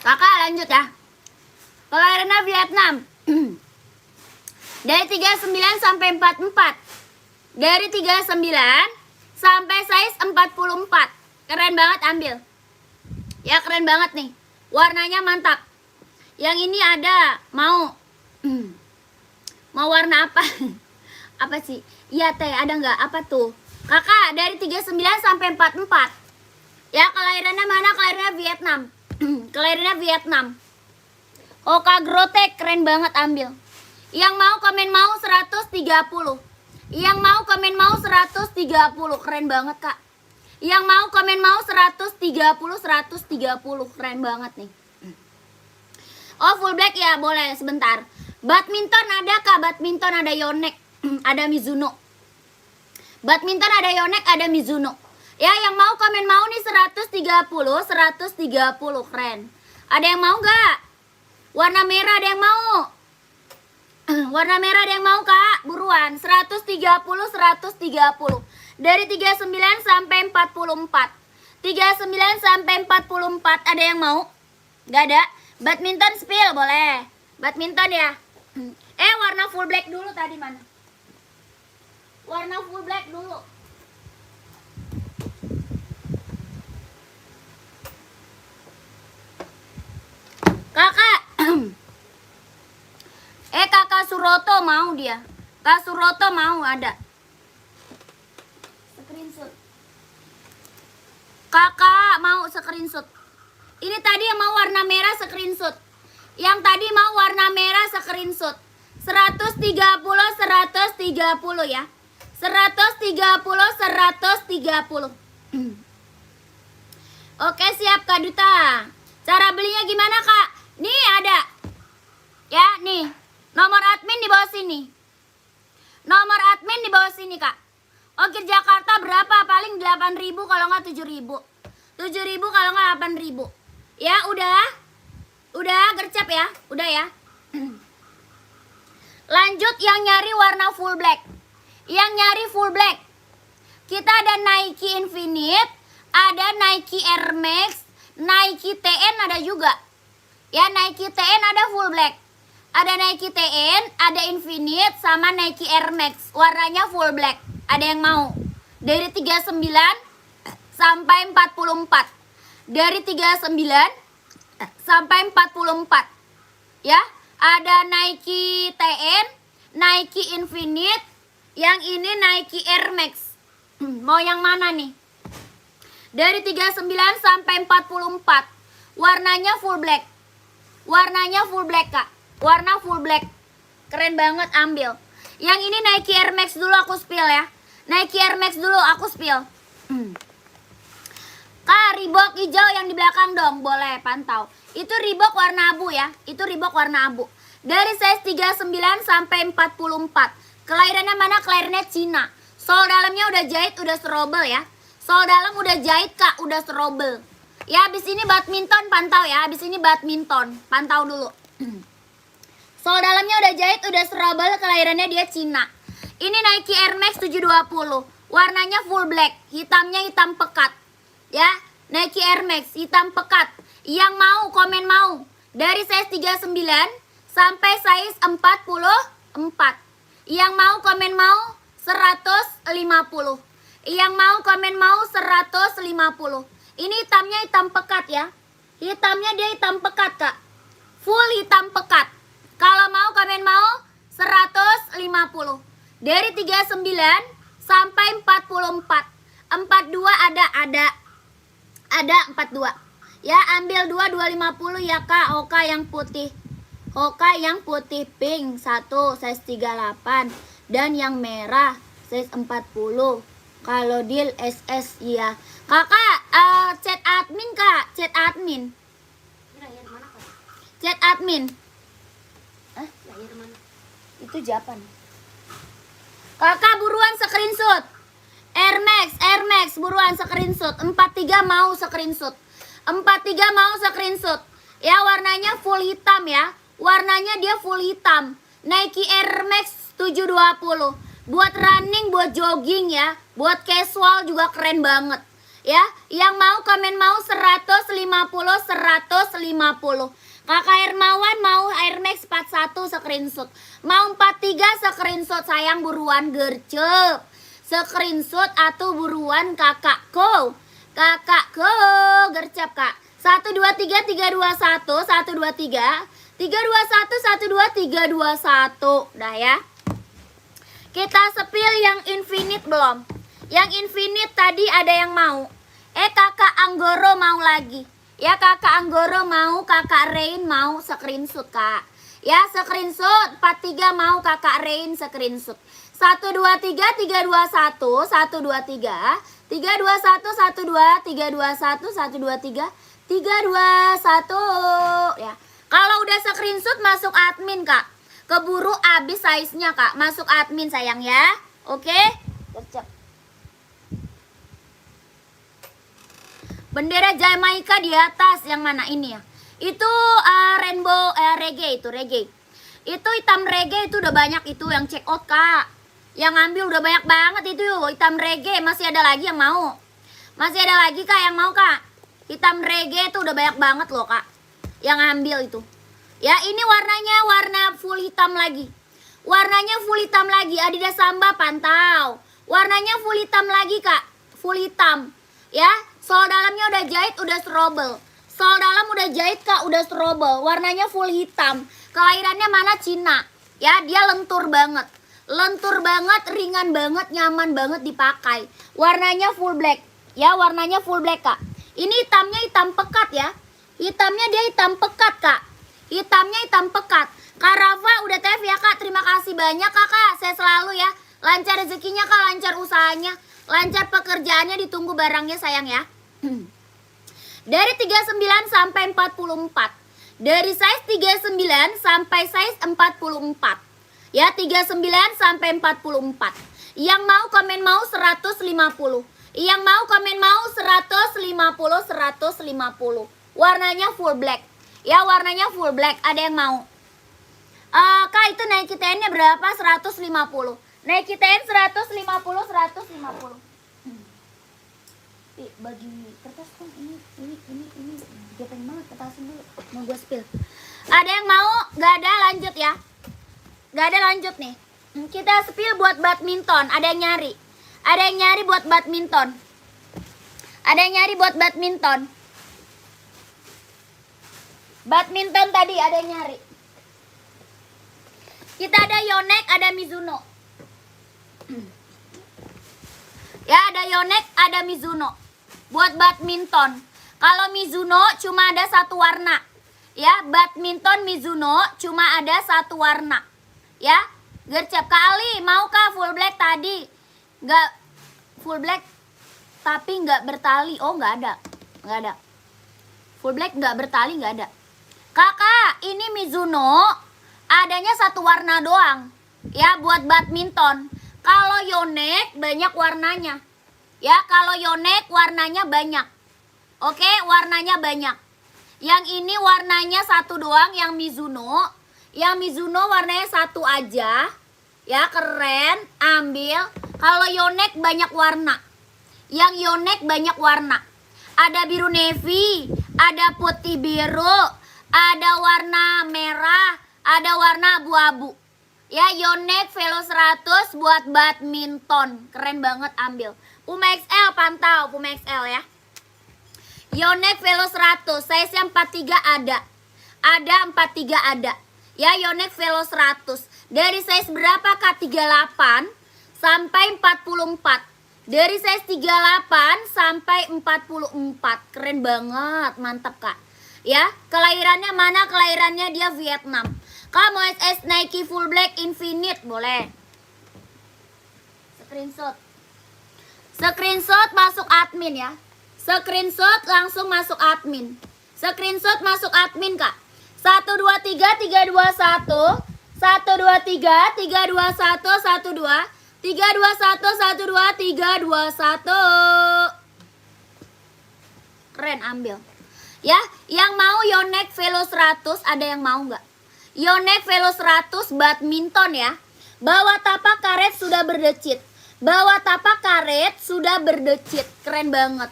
Speaker 2: Kakak lanjut ya. Kelahirannya Vietnam. Dari 39 sampai 44. Dari 39 sampai size 44. Keren banget, ambil. Ya keren banget nih. Warnanya mantap. Yang ini ada mau mau warna apa? Apa sih? Iya teh, ada nggak? Apa tuh? Kakak dari 39 sampai 44. Ya kelahirannya mana? Kelahirannya Vietnam. Kelahirannya Vietnam. Oka Grotek keren banget, ambil. Yang mau komen mau 130. Yang mau komen mau 130. Keren banget, Kak. Yang mau komen mau 130. Keren banget nih. Oh full black ya, boleh sebentar. Badminton ada Kak, badminton ada Yonex, ada Mizuno. Badminton ada Yonex, ada Mizuno. Ya yang mau komen mau nih 130, keren. Ada yang mau gak? Warna merah ada yang mau? Warna merah ada yang mau Kak? Buruan, 130. Dari 39 sampai 44. 39 sampai 44 ada yang mau? Gak ada? Badminton spill boleh. Badminton ya. Warna full black dulu tadi mana? Warna full black dulu. Kakak. Kakak Suroto mau dia. Kak Suroto mau ada. Screenshot. Kakak mau screenshot. Ini tadi yang mau warna merah screenshot. Yang tadi mau warna merah screenshot. 130 ya. 130. Oke, siap Kak Duta. Cara belinya gimana Kak? Nih ada. Ya, nih. Nomor admin di bawah sini. Nomor admin di bawah sini Kak. Ongkir Jakarta berapa? Paling 8.000 kalau nggak 7.000. 7.000 kalau nggak 8.000. Ya udah gercep ya, udah ya. Lanjut yang nyari warna full black. Yang nyari full black, kita ada Nike Infinite, ada Nike Air Max, Nike TN ada juga. Ya Nike TN ada full black. Ada Nike TN, ada Infinite sama Nike Air Max. Warnanya full black. Ada yang mau? Dari 39 sampai 44. Dari 39 sampai 44. Ya, ada Nike TN, Nike Infinite, yang ini Nike Air Max. Mau yang mana nih? Dari 39 sampai 44. Warnanya full black. Warnanya full black, Kak. Warna full black. Keren banget, ambil. Yang ini Nike Air Max dulu aku spill ya. Nike Air Max dulu aku spill. Kak, Reebok hijau yang di belakang dong, boleh pantau. Itu Reebok warna abu ya. Itu Reebok warna abu. Dari size 39 sampai 44. Kelahirannya mana? Kelahirannya Cina. Sol dalamnya udah jahit, udah serobel ya. Sol dalam udah jahit Kak, udah serobel. Ya, habis ini badminton pantau ya. Habis ini badminton, pantau dulu. Sol dalamnya udah jahit, udah serobel, kelahirannya dia Cina. Ini Nike Air Max 720. Warnanya full black, hitamnya hitam pekat. Ya, Nike Air Max hitam pekat. Yang mau komen mau. Dari size 39 sampai size 44. Yang mau komen mau 150. Yang mau komen mau 150. Ini hitamnya hitam pekat ya. Hitamnya dia hitam pekat Kak. Full hitam pekat. Kalau mau komen mau 150. Dari 39 sampai 44. 42 ada 42. Ya, ambil 250 ya Kak. Hoka yang putih. Hoka yang putih pink 1 size 38 dan yang merah size 40. Kalau deal SS ya. Kakak, chat admin Kak, chat admin.
Speaker 1: Lahir mana Kak?
Speaker 2: Chat admin.
Speaker 1: Lahir mana?
Speaker 2: Itu Japan. Kakak buruan screenshot. Air Max buruan screenshot. 43 mau screenshot. 43 mau screenshot. Ya, warnanya full hitam ya. Warnanya dia full hitam. Nike Air Max 720. Buat running, buat jogging ya. Buat casual juga keren banget. Ya, yang mau komen mau 150. Kakak Hermawan mau Air Max 41 screenshot. Mau 43 screenshot sayang buruan gercep. Screenshot atau buruan kakakku. Kakakku gercep kak. 1 2 3 3 2 1 1 2 3 3 2 1 1 2 3 2 1. Dah ya. Kita spill yang infinite belum? Yang infinite tadi ada yang mau. Kakak Anggoro mau lagi. Ya kakak Anggoro mau, kakak Rain mau screenshot kak. Ya screenshot 43 mau kakak Rain screenshot. 1 2 3 3 2 1 1 2 3 3 2 1 1 2 3 2 1 1 2 3 3 2 1 ya. Kalau udah screenshot masuk admin kak. Keburu habis size-nya kak. Masuk admin sayang ya. Oke? Cep. Bendera Jamaika di atas yang mana ini ya? Itu rainbow reggae itu reggae. Itu hitam reggae itu udah banyak itu yang check out kak. Yang ngambil udah banyak banget itu hitam reggae. Masih ada lagi yang mau? Masih ada lagi kak yang mau kak? Hitam reggae itu udah banyak banget loh kak. Yang ngambil itu. Ya ini warnanya warna full hitam lagi. Warnanya full hitam lagi. Adidas Samba pantau. Warnanya full hitam lagi kak. Full hitam. Ya. Sol dalamnya udah jahit, udah strobel. Sol dalam udah jahit kak, udah strobel. Warnanya full hitam. Kelahirannya mana? Cina. Ya, dia lentur banget. Lentur banget, ringan banget, nyaman banget dipakai. Warnanya full black. Ya, warnanya full black kak. Ini hitamnya hitam pekat ya. Hitamnya dia hitam pekat kak. Hitamnya hitam pekat. Kak Rafa udah TF ya kak. Terima kasih banyak kakak. Saya selalu ya. Lancar rezekinya kak, lancar usahanya. Lancar pekerjaannya, ditunggu barangnya sayang ya. Dari 39 sampai 44. Dari size 39 sampai size 44. Ya 39 sampai 44. Yang mau komen mau 150. Yang mau komen mau 150. Warnanya full black. Ya warnanya full black. Ada yang mau? Kak itu Nike TN-nya berapa? 150. Nike TN 150. Bagi kertas kan ini gepeng banget, kertasin dulu. Mau gue spill. Ada yang mau? Gak ada, lanjut ya. Gak ada, lanjut nih. Kita spill buat badminton. Ada yang nyari? Ada yang nyari buat badminton? Ada yang nyari buat badminton? Badminton tadi ada yang nyari. Kita ada Yonex, ada Mizuno. Ya ada Yonex, ada Mizuno. Buat badminton. Kalau Mizuno cuma ada satu warna. Ya, badminton Mizuno cuma ada satu warna. Ya, gercep kali. Mau kah full black tadi? Nggak full black tapi nggak bertali. Oh, nggak ada. Nggak ada. Full black nggak bertali, nggak ada. Kakak, ini Mizuno adanya satu warna doang. Ya, buat badminton. Kalau Yonex banyak warnanya. Ya, kalau Yonex warnanya banyak. Oke, warnanya banyak. Yang ini warnanya satu doang, yang Mizuno. Yang Mizuno warnanya satu aja. Ya, keren, ambil. Kalau Yonex banyak warna. Yang Yonex banyak warna. Ada biru navy, ada putih biru, ada warna merah, ada warna abu-abu. Ya, Yonex Velo 100 buat badminton. Keren banget, ambil. Puma XL pantau, Puma XL ya. Yonex Velo 100, size yang 43 ada. Ada 43 ada. Ya, Yonex Velo 100. Dari size berapa kak? 38 sampai 44. Dari size 38 sampai 44. Keren banget, mantap kak. Ya, kelahirannya mana? Kelahirannya dia Vietnam. Kak mau SS Nike full black infinite boleh. Screenshot. Screenshot masuk admin ya. Screenshot langsung masuk admin. Screenshot masuk admin kak. 1 2 3 3 2 1 1 2 3 3 2 1 1 2 3 2 1 1 2 3 2 1. Keren, ambil. Ya, yang mau Yonex Velo 100 ada yang mau nggak? Yonex Velo 100 badminton ya. Bawah tapak karet sudah berdecit. Bawah tapak karet sudah berdecit. Keren banget.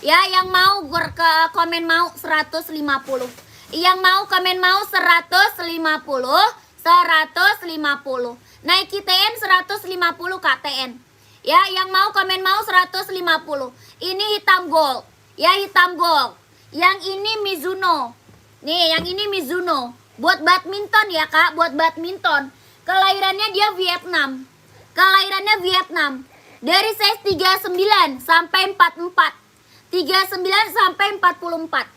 Speaker 2: Ya, yang mau ke komen mau 150. Yang mau komen mau 150. Nike TN 150 Kak TN. Ya, yang mau komen mau 150. Ini hitam gold. Ya, hitam gold. Yang ini Mizuno. Nih, yang ini Mizuno. Buat badminton ya Kak, buat badminton. Kelahirannya dia Vietnam. Kelahirannya Vietnam. Dari size 39 sampai 44. 39 sampai 44.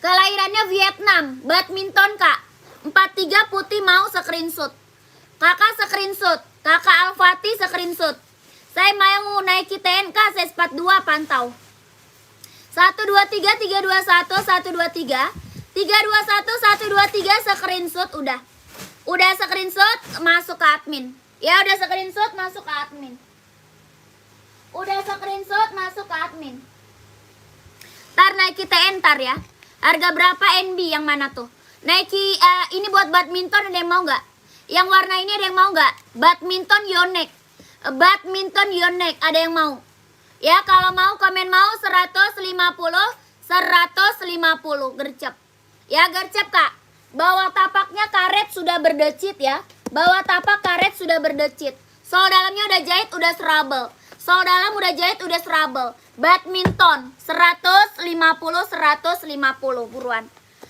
Speaker 2: Kelahirannya Vietnam, badminton Kak. 43 putih mau screenshot. Kakak screenshot. Kakak Alfati screenshot. Saya mau Nike TNK size 42 pantau. 123 321 123 321 123 screenshot udah. Udah screenshot masuk ke admin. Ya udah screenshot masuk ke admin. Udah screenshot masuk ke admin. Ntar Nike TN ntar ya. Harga berapa NB yang mana tuh? Nike ini buat badminton ada yang mau nggak? Yang warna ini ada yang mau nggak? Badminton Yonex. Badminton Yonex ada yang mau? Ya kalau mau komen mau 150 gercep. Ya gercep Kak. Bawah tapaknya karet sudah berdecit ya. Bawah tapak karet sudah berdecit. Sol dalamnya udah jahit udah serabel. Sol dalam udah jahit udah serabel. Badminton 150 buruan.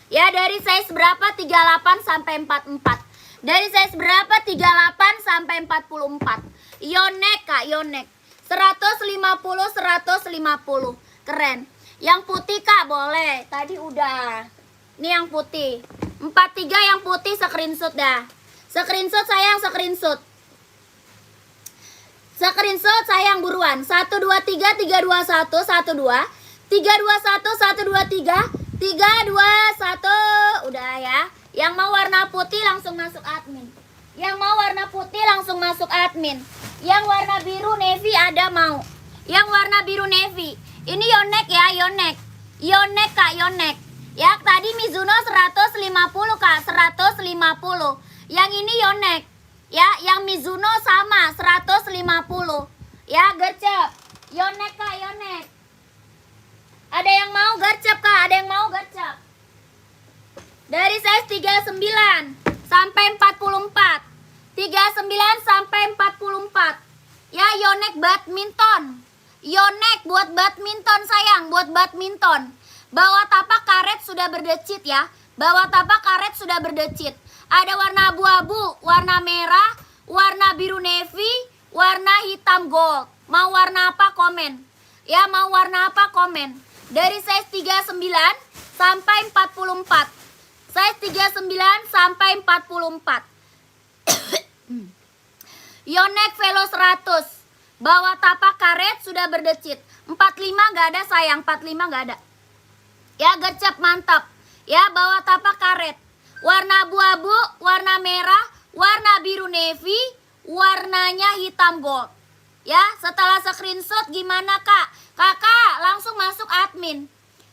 Speaker 2: Ya dari size berapa? 38 sampai 44. Dari size berapa? 38 sampai 44. Yonex Kak, Yonex. 150. Keren. Yang putih Kak boleh. Tadi udah. Ini yang putih. 43 yang putih screenshot dah. Screenshot sayang, screenshot. Screenshot sayang buruan. 123 321 12 321 123 321. Udah ya. Yang mau warna putih langsung masuk admin. Yang mau warna putih langsung masuk admin. Yang warna biru navy ada mau. Yang warna biru navy. Ini Yonex ya, Yonex. Yonex Kak, Yonex. Ya tadi Mizuno 150 Kak, 150. Yang ini Yonex. Ya, yang Mizuno sama 150. Ya, gercep. Yonex Kak, Yonex. Ada yang mau gercep Kak, ada yang mau gercep. Dari size 39 sampai 44. 39 sampai 44. Ya, Yonex badminton. Yonex buat badminton sayang, buat badminton. Bawah tapak karet sudah berdecit ya. Bawah tapak karet sudah berdecit. Ada warna abu-abu, warna merah, warna biru navy, warna hitam gold. Mau warna apa komen? Ya, mau warna apa komen? Dari size 39 sampai 44. Size 39 sampai 44. Yonex Velo 100. Bawah tapak karet sudah berdecit. 45 nggak ada sayang, 45 nggak ada. Ya gercep mantap. Ya bawah tapak karet. Warna abu-abu, warna merah, warna biru navy, warnanya hitam gold. Ya setelah screenshot gimana Kak? Kakak langsung masuk admin.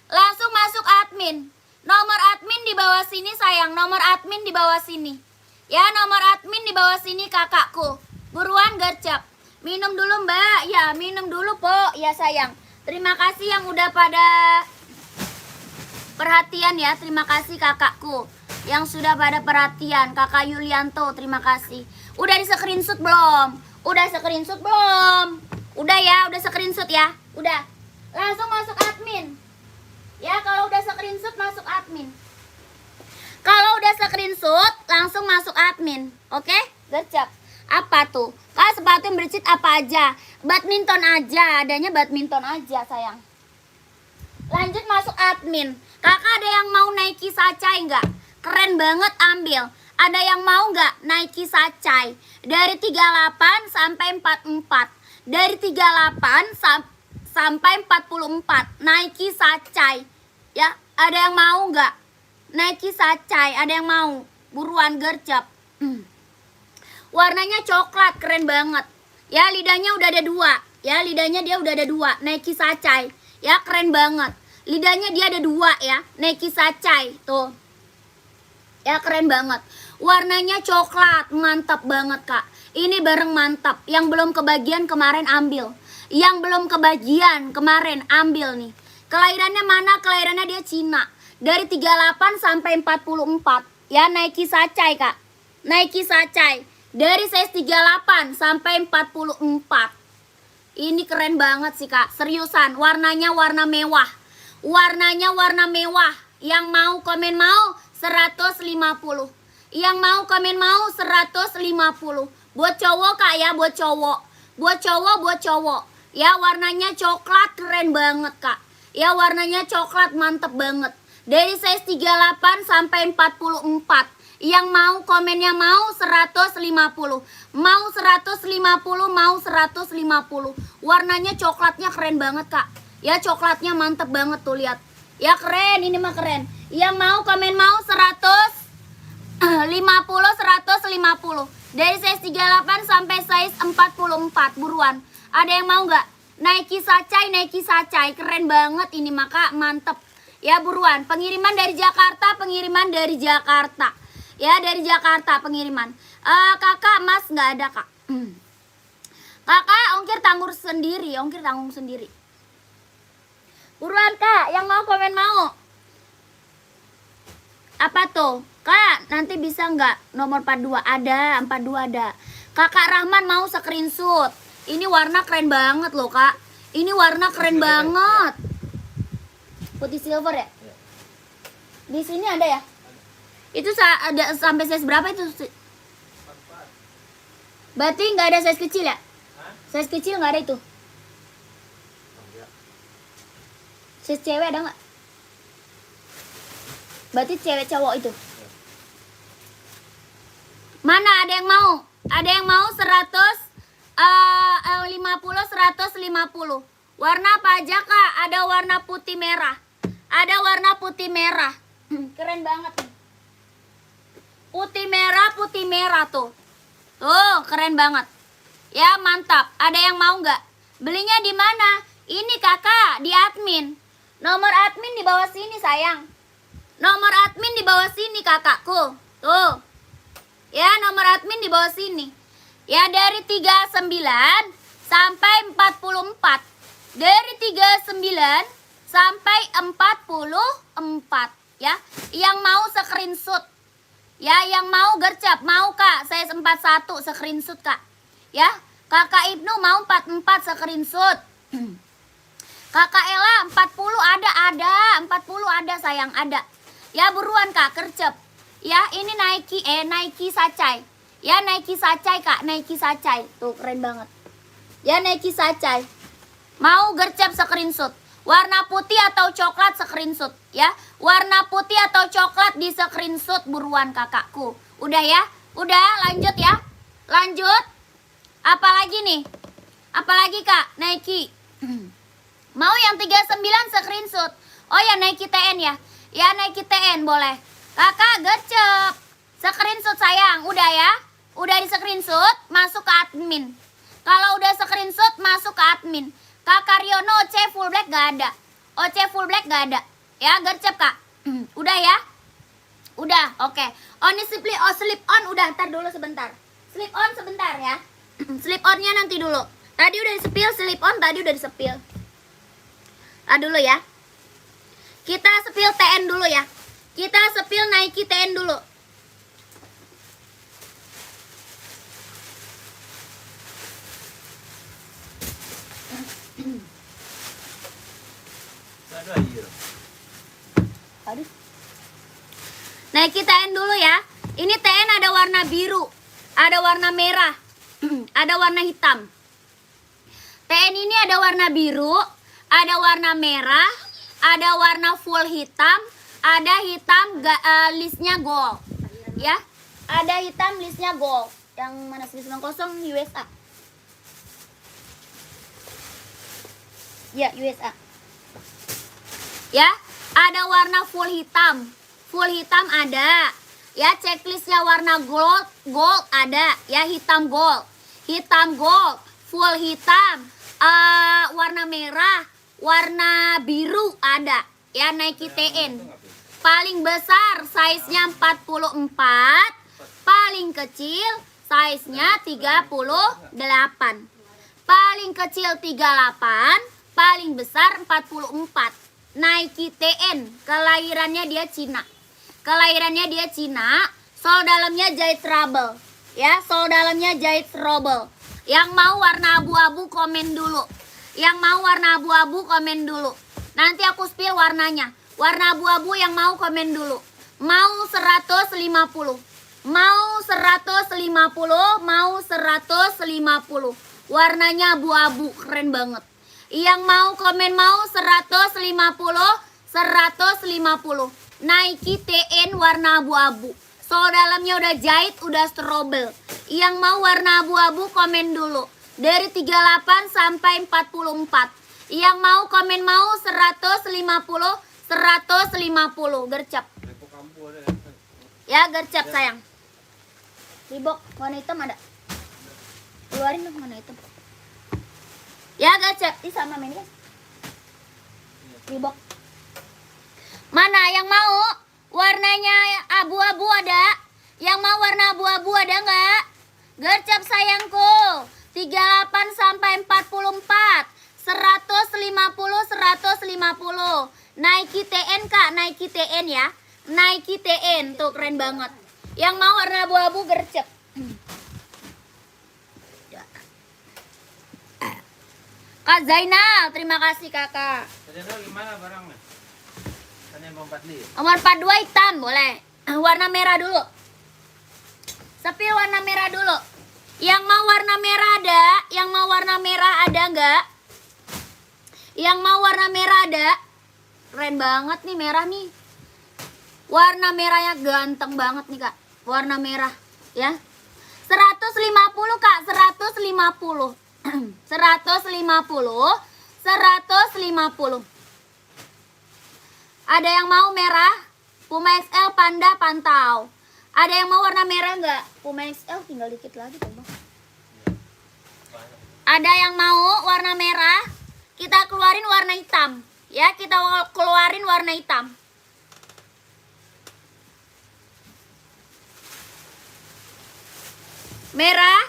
Speaker 2: Langsung masuk admin. Nomor admin di bawah sini sayang. Nomor admin di bawah sini. Ya nomor admin di bawah sini kakakku. Buruan gercep. Minum dulu mbak. Ya minum dulu po. Ya sayang. Terima kasih yang udah pada perhatian ya. Terima kasih kakakku yang sudah pada perhatian. Kakak Yulianto terima kasih. Udah di screenshot belum? Udah screenshot belum? Udah ya, udah screenshot ya. Udah. Langsung masuk admin. Ya kalau udah screenshot masuk admin. Kalau udah screenshot langsung masuk admin. Oke? Gercep. Apa tuh? Kak sepatu yang bercit apa aja? Badminton aja. Adanya badminton aja sayang. Lanjut masuk admin. Kakak ada yang mau Nike Sacai nggak? Keren banget ambil. Ada yang mau nggak Nike Sacai? Dari 38 sampai 44. Dari 38 sampai 44. Nike Sacai. Ya, ada yang mau nggak? Nike Sacai, ada yang mau? Buruan gercep. Warnanya coklat, keren banget. Ya, lidahnya udah ada 2. Ya, lidahnya dia udah ada 2. Nike Sacai. Ya, keren banget. Lidahnya dia ada 2 ya. Nike Sacai, tuh. Ya, keren banget. Warnanya coklat, mantap banget, Kak. Ini bareng mantap. Yang belum kebagian kemarin ambil. Yang belum kebagian kemarin ambil nih. Kelahirannya mana? Kelahirannya dia Cina. Dari 38 sampai 44. Ya, Nike Sacai, Kak. Nike Sacai. Dari size 38 sampai 44. Ini keren banget sih, Kak. Seriusan, warnanya warna mewah. Warnanya warna mewah. Yang mau komen mau 150. Yang mau komen mau 150. Buat cowok, Kak, ya, buat cowok. Buat cowok. Ya, warnanya coklat, keren banget, Kak. Ya, warnanya coklat, mantep banget. Dari size 38 sampai 44. Yang mau komennya mau 150. Mau 150, mau 150. Warnanya coklatnya keren banget, Kak. Ya, coklatnya mantep banget tuh, lihat. Ya, keren, ini mah keren. Yang mau komen mau 150, 150. Dari size 38 sampai size 44. Buruan. Ada yang mau nggak? Nike Sacai. Keren banget ini, maka mantep. Ya, buruan. Pengiriman dari Jakarta. Ya, dari Jakarta pengiriman. Kakak, Mas nggak ada, Kak. Kakak, ongkir tanggung sendiri. Buruan, Kak. Yang mau komen mau. Apa tuh? Kak, nanti bisa nggak nomor 42? Ada, 42 ada. Kakak Rahman mau screenshot. Ini warna keren banget loh, Kak. Ini warna keren banget. Putih silver ya? Di sini ada ya? Itu ada sampai size berapa itu? Berarti nggak ada size kecil ya? Size kecil nggak ada itu? Size cewek ada nggak? Berarti cewek cowok itu? Mana ada yang mau? Ada yang mau 150, 150. Warna apa aja, Kak? Ada warna putih merah. Keren banget nih. Putih merah tuh. Tuh, keren banget. Ya, mantap. Ada yang mau nggak? Belinya di mana? Ini, Kakak, di admin. Nomor admin di bawah sini, sayang. Nomor admin di bawah sini, kakakku. Tuh. Ya, nomor admin di bawah sini. Ya, dari 39 sampai 44. Dari 39 sampai 44. Ya, yang mau screenshot. Ya, yang mau gercep, mau, Kak, saya 41 screenshot, Kak. Ya, Kakak Ibnu mau 44 screenshot. Kakak Ella 40 ada, 40 ada, sayang, ada. Ya, buruan, Kak, gercep. Ya, ini Nike Sacai. Ya, Nike Sacai, Kak, Nike Sacai. Tuh, keren banget. Ya, Nike Sacai. Mau gercep screenshot. Warna putih atau coklat screenshot, ya. Warna putih atau coklat di screenshot, buruan, kakakku. Udah ya? Udah, lanjut ya. Lanjut. Apalagi nih? Apalagi, Kak? Nike. Mau yang 39 screenshot. Oh ya, Nike TN ya. Ya, Nike TN boleh. Kakak gercep. Screenshot, sayang. Udah ya? Udah di screenshot, masuk ke admin. Kalau udah screenshot, masuk ke admin. Kakak Riono OC full black gak ada. OC full black gak ada. Ya, gercep, Kak. Udah ya? Udah, oke. Ini slip on udah, ntar dulu sebentar. Slip on sebentar ya. Slip onnya nanti dulu. Tadi udah di-spill, slip on tadi udah di-spill. Dulu ya. Kita spill TN dulu ya. Kita spill Nike TN dulu. Aduh. Nike TN dulu ya. Ini TN ada warna biru, ada warna merah, ada warna hitam. TN ini ada warna biru, ada warna merah, ada warna full hitam, ada hitam listnya gold. Ya, ada hitam listnya gold. Yang mana sih 90 USA? Ya, USA. Ya, ada warna full hitam. Full hitam ada. Ya, checklistnya warna gold ada. Ya, hitam gold, full hitam, warna merah, warna biru ada. Ya, Nike TN. Paling besar size-nya 44, paling kecil size-nya 38. Paling kecil 38, paling besar 44. Nike TN, kelahirannya dia Cina. Kelahirannya dia Cina, sol dalamnya jahit trouble. Ya, sol dalamnya jahit trouble. Yang mau warna abu-abu komen dulu. Yang mau warna abu-abu komen dulu. Nanti aku spill warnanya. Warna abu-abu yang mau komen dulu. Mau 150. Mau 150, mau 150. Warnanya abu-abu, keren banget. Yang mau komen mau 150, 150. Nike TN warna abu-abu. Sol dalamnya udah jahit, udah strobel. Yang mau warna abu-abu komen dulu. Dari 38 sampai 44. Yang mau komen mau 150, 150. Gercep. Ya, gercep sayang. Reebok warna hitam ada. Keluarin dong warna hitam. Ya, gercep. Ini sama ini. Reebok. Mana yang mau warnanya abu-abu ada? Yang mau warna abu-abu ada nggak? Gercep sayangku. 38 sampai 44. 150, 150. Nike TN Kak, Nike TN ya. Nike TN tuh keren banget. Yang mau warna abu-abu gercep. Kak Zainal, terima kasih kakak.
Speaker 3: Zainal gimana barangnya? Tanya Bang Padli.
Speaker 2: Nomor 42 hitam boleh. Warna merah dulu. Sepil warna merah dulu. Yang mau warna merah ada? Yang mau warna merah ada nggak? Yang mau warna merah ada? Keren banget nih merah nih. Warna merahnya ganteng banget nih kak. Warna merah ya. 150 kak, 150. 150. 150. Ada yang mau merah? Puma XL Panda pantau. Ada yang mau warna merah nggak? Puma XL tinggal dikit lagi coba. Ada yang mau warna merah? Kita keluarin warna hitam. Ya, kita keluarin warna hitam. Merah,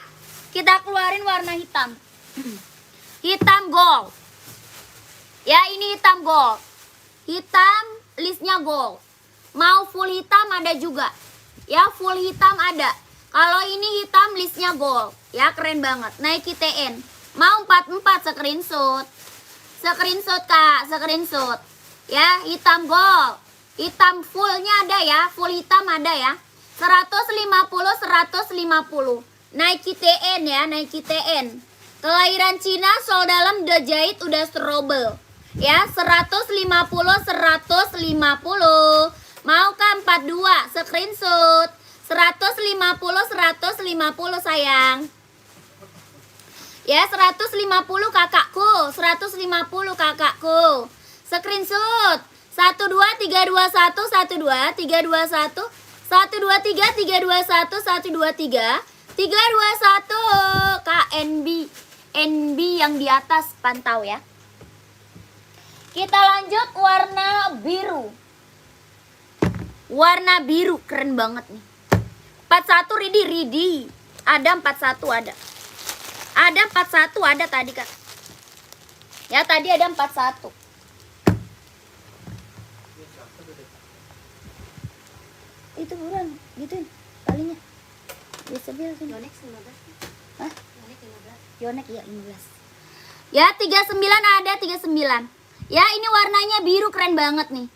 Speaker 2: kita keluarin warna hitam. Hitam gold. Ya, ini hitam gold. Hitam listnya gold. Mau full hitam ada juga. Ya, full hitam ada. Kalau ini hitam listnya gold. Ya, keren banget. Nike TN. Mau 44 screenshot. Screenshot kak, screenshot. Ya, hitam gold. Hitam fullnya ada ya. Full hitam ada ya. 150, 150. Nike TN ya, Nike TN. Kelahiran Cina, sol dalam udah jahit, udah strobel. Ya, 150, 150. Mau kah 42? Screenshot. 150, 150 sayang. Ya, 150 kakakku. 150 kakakku. Screenshot. 12 321 12 321 123 321 123 321 KNB. NB yang di atas pantau ya. Kita lanjut warna biru. Warna biru keren banget nih. 41 Ridi. Ada 41 ada. Ada 41 ada tadi kak. Ya tadi ada 41. Itu buruan gituin talinya. Bisa bilang sini.
Speaker 1: Yonex 15.
Speaker 2: Hah?
Speaker 1: Yonex 15.
Speaker 2: Yonex ya 15. Ya 39 ada 39. Ya ini warnanya biru keren banget nih.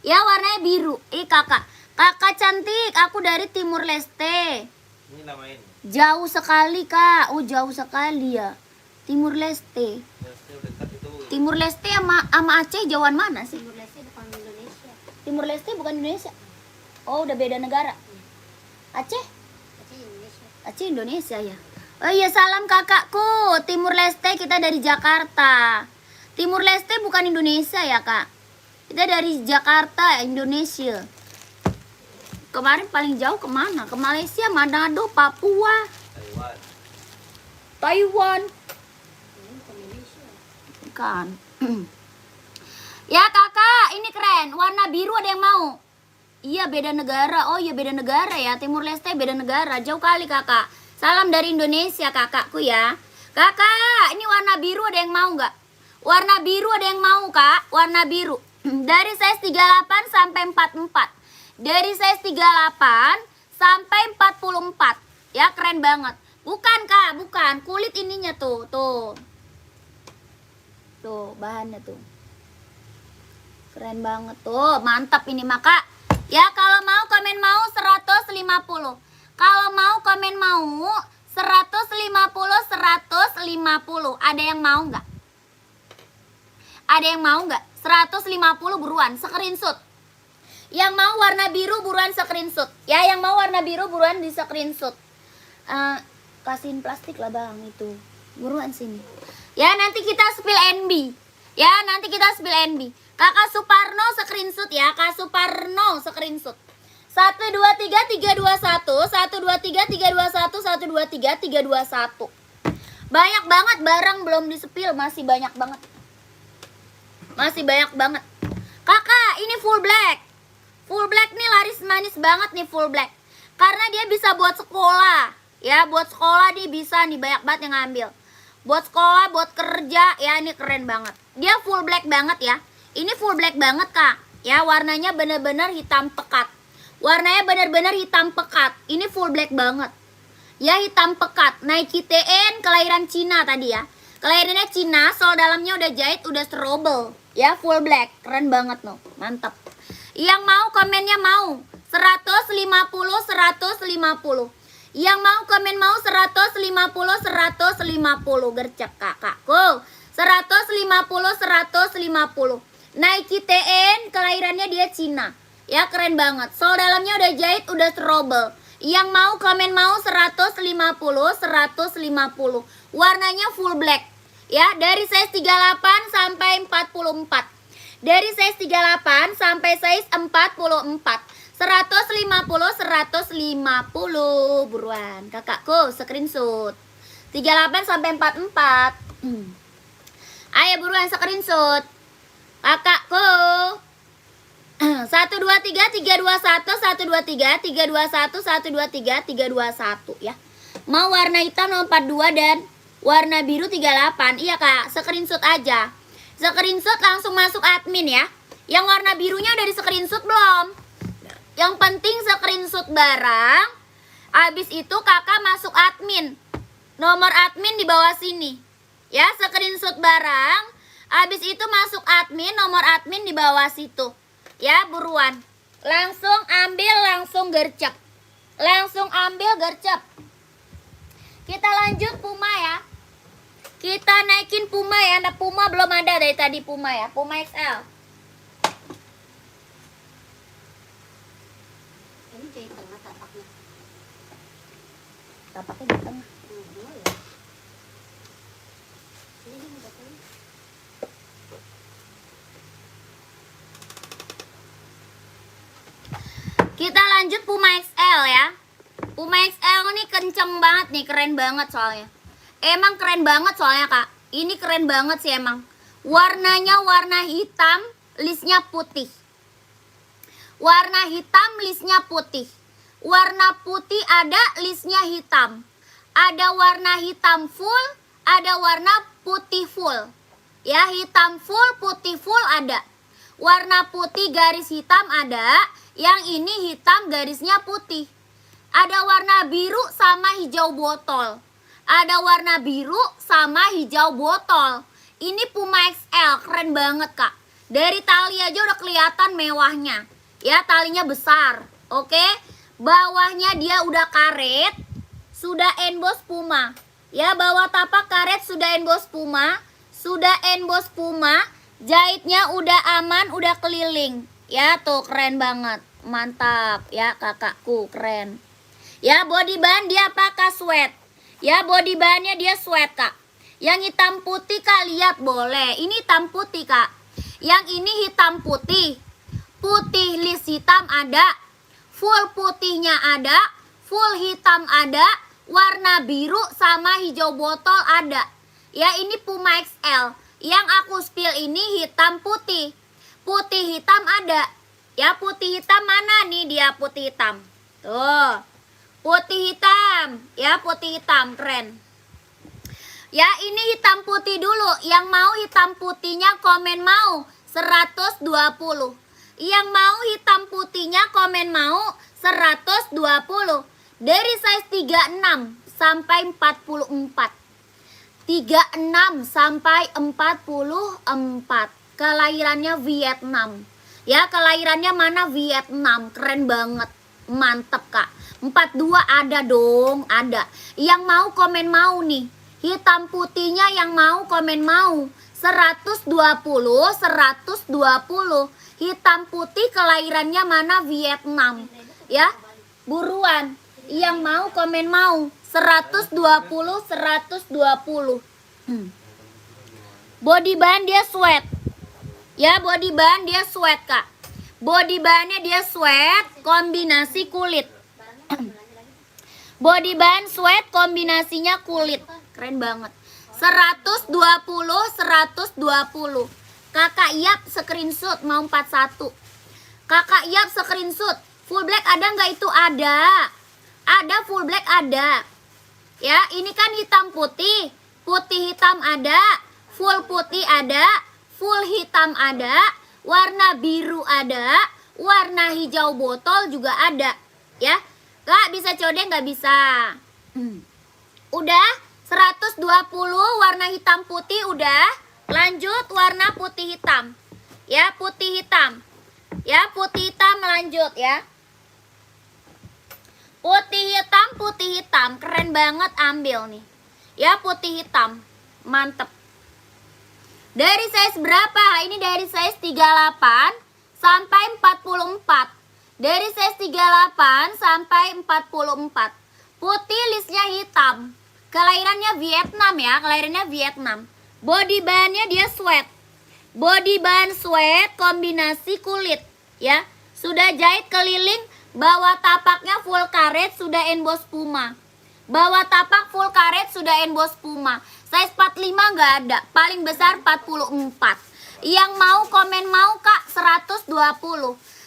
Speaker 2: Ya warnanya biru. Kakak. Kakak cantik. Aku dari Timur Leste.
Speaker 3: Ini namain.
Speaker 2: Jauh sekali kak. Oh jauh sekali ya. Timur Leste. Timur Leste sama Aceh jauhan mana sih?
Speaker 1: Timur Leste bukan Indonesia.
Speaker 2: Timur Leste bukan Indonesia. Oh udah beda negara. Aceh?
Speaker 1: Aceh Indonesia.
Speaker 2: Aceh Indonesia ya. Oh iya salam kakakku. Timur Leste kita dari Jakarta. Timur Leste bukan Indonesia ya kak. Kita dari Jakarta Indonesia. Kemarin paling jauh kemana? Ke Malaysia, Manado, Papua, Taiwan.
Speaker 1: Ini bukan Indonesia.
Speaker 2: Kan. Ya kakak, ini keren. Warna biru ada yang mau? Iya beda negara. Oh iya beda negara ya. Timur Leste beda negara. Jauh kali kakak. Salam dari Indonesia kakakku ya. Kakak, ini warna biru ada yang mau nggak? Warna biru ada yang mau, Kak? Warna biru. Dari size 38 sampai 44. Dari size 38 sampai 44. Ya, keren banget. Bukan, Kak, bukan. Kulit ininya tuh, tuh. Tuh, bahannya tuh. Keren banget tuh. Mantap ini, Maka. Ya, kalau mau komen mau 150. Kalau mau komen mau 150. Ada yang mau nggak? Ada yang mau nggak? 150 buruan, screenshot. Yang mau warna biru buruan screenshot. Ya, yang mau warna biru buruan di screenshot. Kasihin plastik lah bang itu. Buruan sini. Ya, nanti kita spill NB. Ya, nanti kita spill NB. Kakak Suparno screenshot ya. Kak Suparno screenshot. 1 2 3 3 2 1 1 2 3 3 2 1 1 2 3 3 2 1. Banyak banget barang belum di-spill, masih banyak banget. Masih banyak banget. Kakak, ini full black. Full black nih laris manis banget nih full black. Karena dia bisa buat sekolah. Ya, buat sekolah nih bisa nih, banyak banget yang ngambil. Buat sekolah, buat kerja, ya ini keren banget. Dia full black banget ya. Ini full black banget, Kak. Ya, warnanya bener-bener hitam pekat. Warnanya bener-bener hitam pekat. Ini full black banget. Ya, hitam pekat. Nike TN kelahiran Cina tadi ya. Kelahirannya Cina, sol dalamnya udah jahit, udah strobel. Ya, full black. Keren banget loh. Mantap. Yang mau komennya mau 150 150. Yang mau komen mau 150 150. Gercep kakakku. 150 150. Nike TN kelahirannya dia Cina. Ya, keren banget. Sol dalamnya udah jahit, udah strobel. Yang mau komen mau 150 150. Warnanya full black. Ya, dari size 38 sampai 44. Dari size 38 sampai size 44. 150 150. Buruan kakakku screenshot. 38 sampai 44. Ayo buruan screenshot. Kakakku. 1 2 3 3 2 1 1 2 3 3 2 1 1 2 3 3 2 1 ya. Mau warna hitam 42 dan warna biru 38. Iya, Kak, screenshot aja. Screenshot langsung masuk admin ya. Yang warna birunya udah di screenshot belum? Yang penting screenshot barang. Habis itu Kakak masuk admin. Nomor admin di bawah sini. Ya, screenshot barang. Habis itu masuk admin, nomor admin di bawah situ. Ya, buruan. Langsung ambil, langsung gercep. Langsung ambil, gercep. Kita lanjut Puma ya. Kita naikin Puma ya. Nah, Puma belum ada dari tadi Puma ya. Puma XL.
Speaker 1: Ini jahit tengah tapaknya.
Speaker 2: Tapaknya di tengah.
Speaker 1: Ya. Ini udah tengah.
Speaker 2: Kita lanjut Puma XL ya. Puma XL ini kenceng banget nih, keren banget soalnya. Emang keren banget soalnya, Kak. Ini keren banget sih emang. Warnanya warna hitam, listnya putih. Warna hitam, listnya putih. Warna putih ada, listnya hitam. Ada warna hitam full, ada warna putih full. Ya, hitam full, putih full ada. Warna putih garis hitam ada. Yang ini hitam garisnya putih. Ada warna biru sama hijau botol. Ada warna biru sama hijau botol. Ini Puma XL, keren banget, Kak. Dari tali aja udah kelihatan mewahnya. Ya, talinya besar. Oke. Bawahnya dia udah karet, sudah emboss Puma. Ya, bawah tapak karet sudah emboss Puma. Sudah emboss Puma. Jahitnya udah aman, udah keliling. Ya, tuh keren banget. Mantap ya kakakku, keren. Ya, body band dia pakai sweat. Ya, body bandnya dia sweat, Kak. Yang hitam putih, Kak, lihat boleh. Ini hitam putih, Kak. Yang ini hitam putih. Putih list hitam ada. Full putihnya ada. Full hitam ada. Warna biru sama hijau botol ada. Ya, ini Puma XL. Yang aku spill ini hitam putih. Putih hitam ada. Ya, putih hitam mana nih dia putih hitam. Tuh. Putih hitam. Ya, putih hitam. Keren. Ya, ini hitam putih dulu. Yang mau hitam putihnya komen mau 120. Yang mau hitam putihnya komen mau 120. Dari size 36 sampai 44. 36 sampai 44. Kelahirannya Vietnam. Ya, kelahirannya mana? Vietnam. Keren banget. Mantep, Kak. 42 ada dong, ada. Yang mau komen mau nih. Hitam putihnya yang mau komen mau 120, 120. Hitam putih kelahirannya mana? Vietnam. Ya, buruan. Yang mau komen mau 120, 120. Body bahan dia sweat. Ya, body bahan dia sweat, Kak. Body bahannya dia sweat kombinasi kulit. Body bahan sweat kombinasinya kulit. Keren banget. 120, 120. Kakak Yap screenshot mau 41. Kakak Yap screenshot. Full black ada nggak itu? Ada. Ada full black ada. Ya, ini kan hitam putih. Putih hitam ada. Full putih ada. Full hitam ada. Warna biru ada. Warna hijau botol juga ada. Ya. Kak, bisa code nggak bisa? Udah 120 warna hitam putih udah. Lanjut warna putih hitam. Ya, putih hitam. Ya, putih hitam lanjut ya. Putih hitam. Keren banget, ambil nih. Ya, putih hitam. Mantep. Dari size berapa? Ini dari size 38 sampai 44. Dari size 38 sampai 44. Putih listnya hitam. Kelahirannya Vietnam ya, kelahirannya Vietnam. Body bahannya dia sweat. Body bahan sweat kombinasi kulit ya. Sudah jahit keliling, bawah tapaknya full karet sudah emboss Puma. Bawah tapak full karet sudah emboss Puma. Size 45 nggak ada, paling besar 44. Yang mau komen mau Kak 120.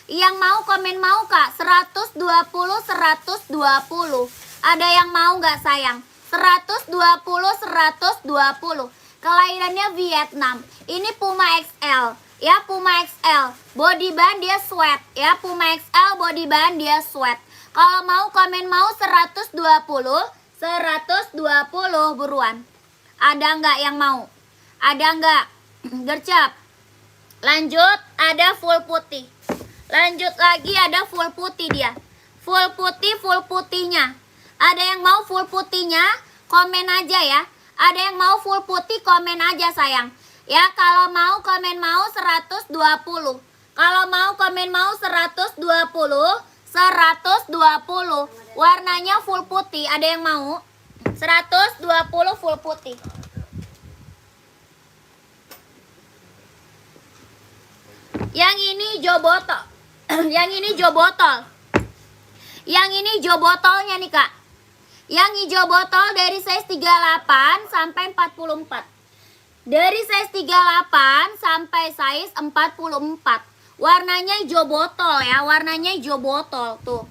Speaker 2: Yang mau komen mau Kak 120, 120. Ada yang mau nggak sayang? 120, 120. Kelahirannya Vietnam. Ini Puma XL. Ya, Puma XL. Body bahan dia sweat. Ya, Puma XL body bahan dia sweat. Kalau mau komen mau 120, 120 buruan. Ada nggak yang mau? Ada nggak? Gercep. Lanjut, ada full putih. Lanjut lagi ada full putih dia. Full putihnya. Ada yang mau full putihnya? Komen aja ya. Ada yang mau full putih komen aja sayang. Ya, kalau mau komen mau 120. Kalau mau komen mau 120, 120. Warnanya full putih. Ada yang mau? 120 full putih. Yang ini hijau botol. Yang ini hijau botol. Yang ini hijau botolnya nih Kak. Yang hijau botol dari size 38 sampai 44. Dari size 38 sampai size 44. Warnanya hijau botol ya, warnanya hijau botol tuh.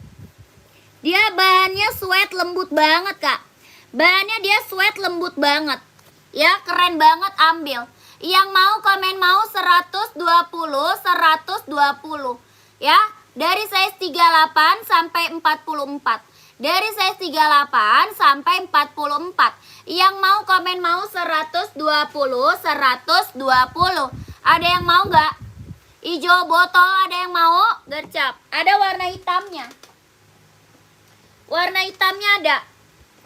Speaker 2: Dia bahannya sweat lembut banget Kak. Bahannya dia sweat lembut banget. Ya, keren banget, ambil. Yang mau komen mau 120, 120. Ya, dari size 38 sampai 44. Dari size 38 sampai 44. Yang mau komen mau 120, 120. Ada yang mau nggak? Hijau botol ada yang mau? Gercep. Ada warna hitamnya. Warna hitamnya ada.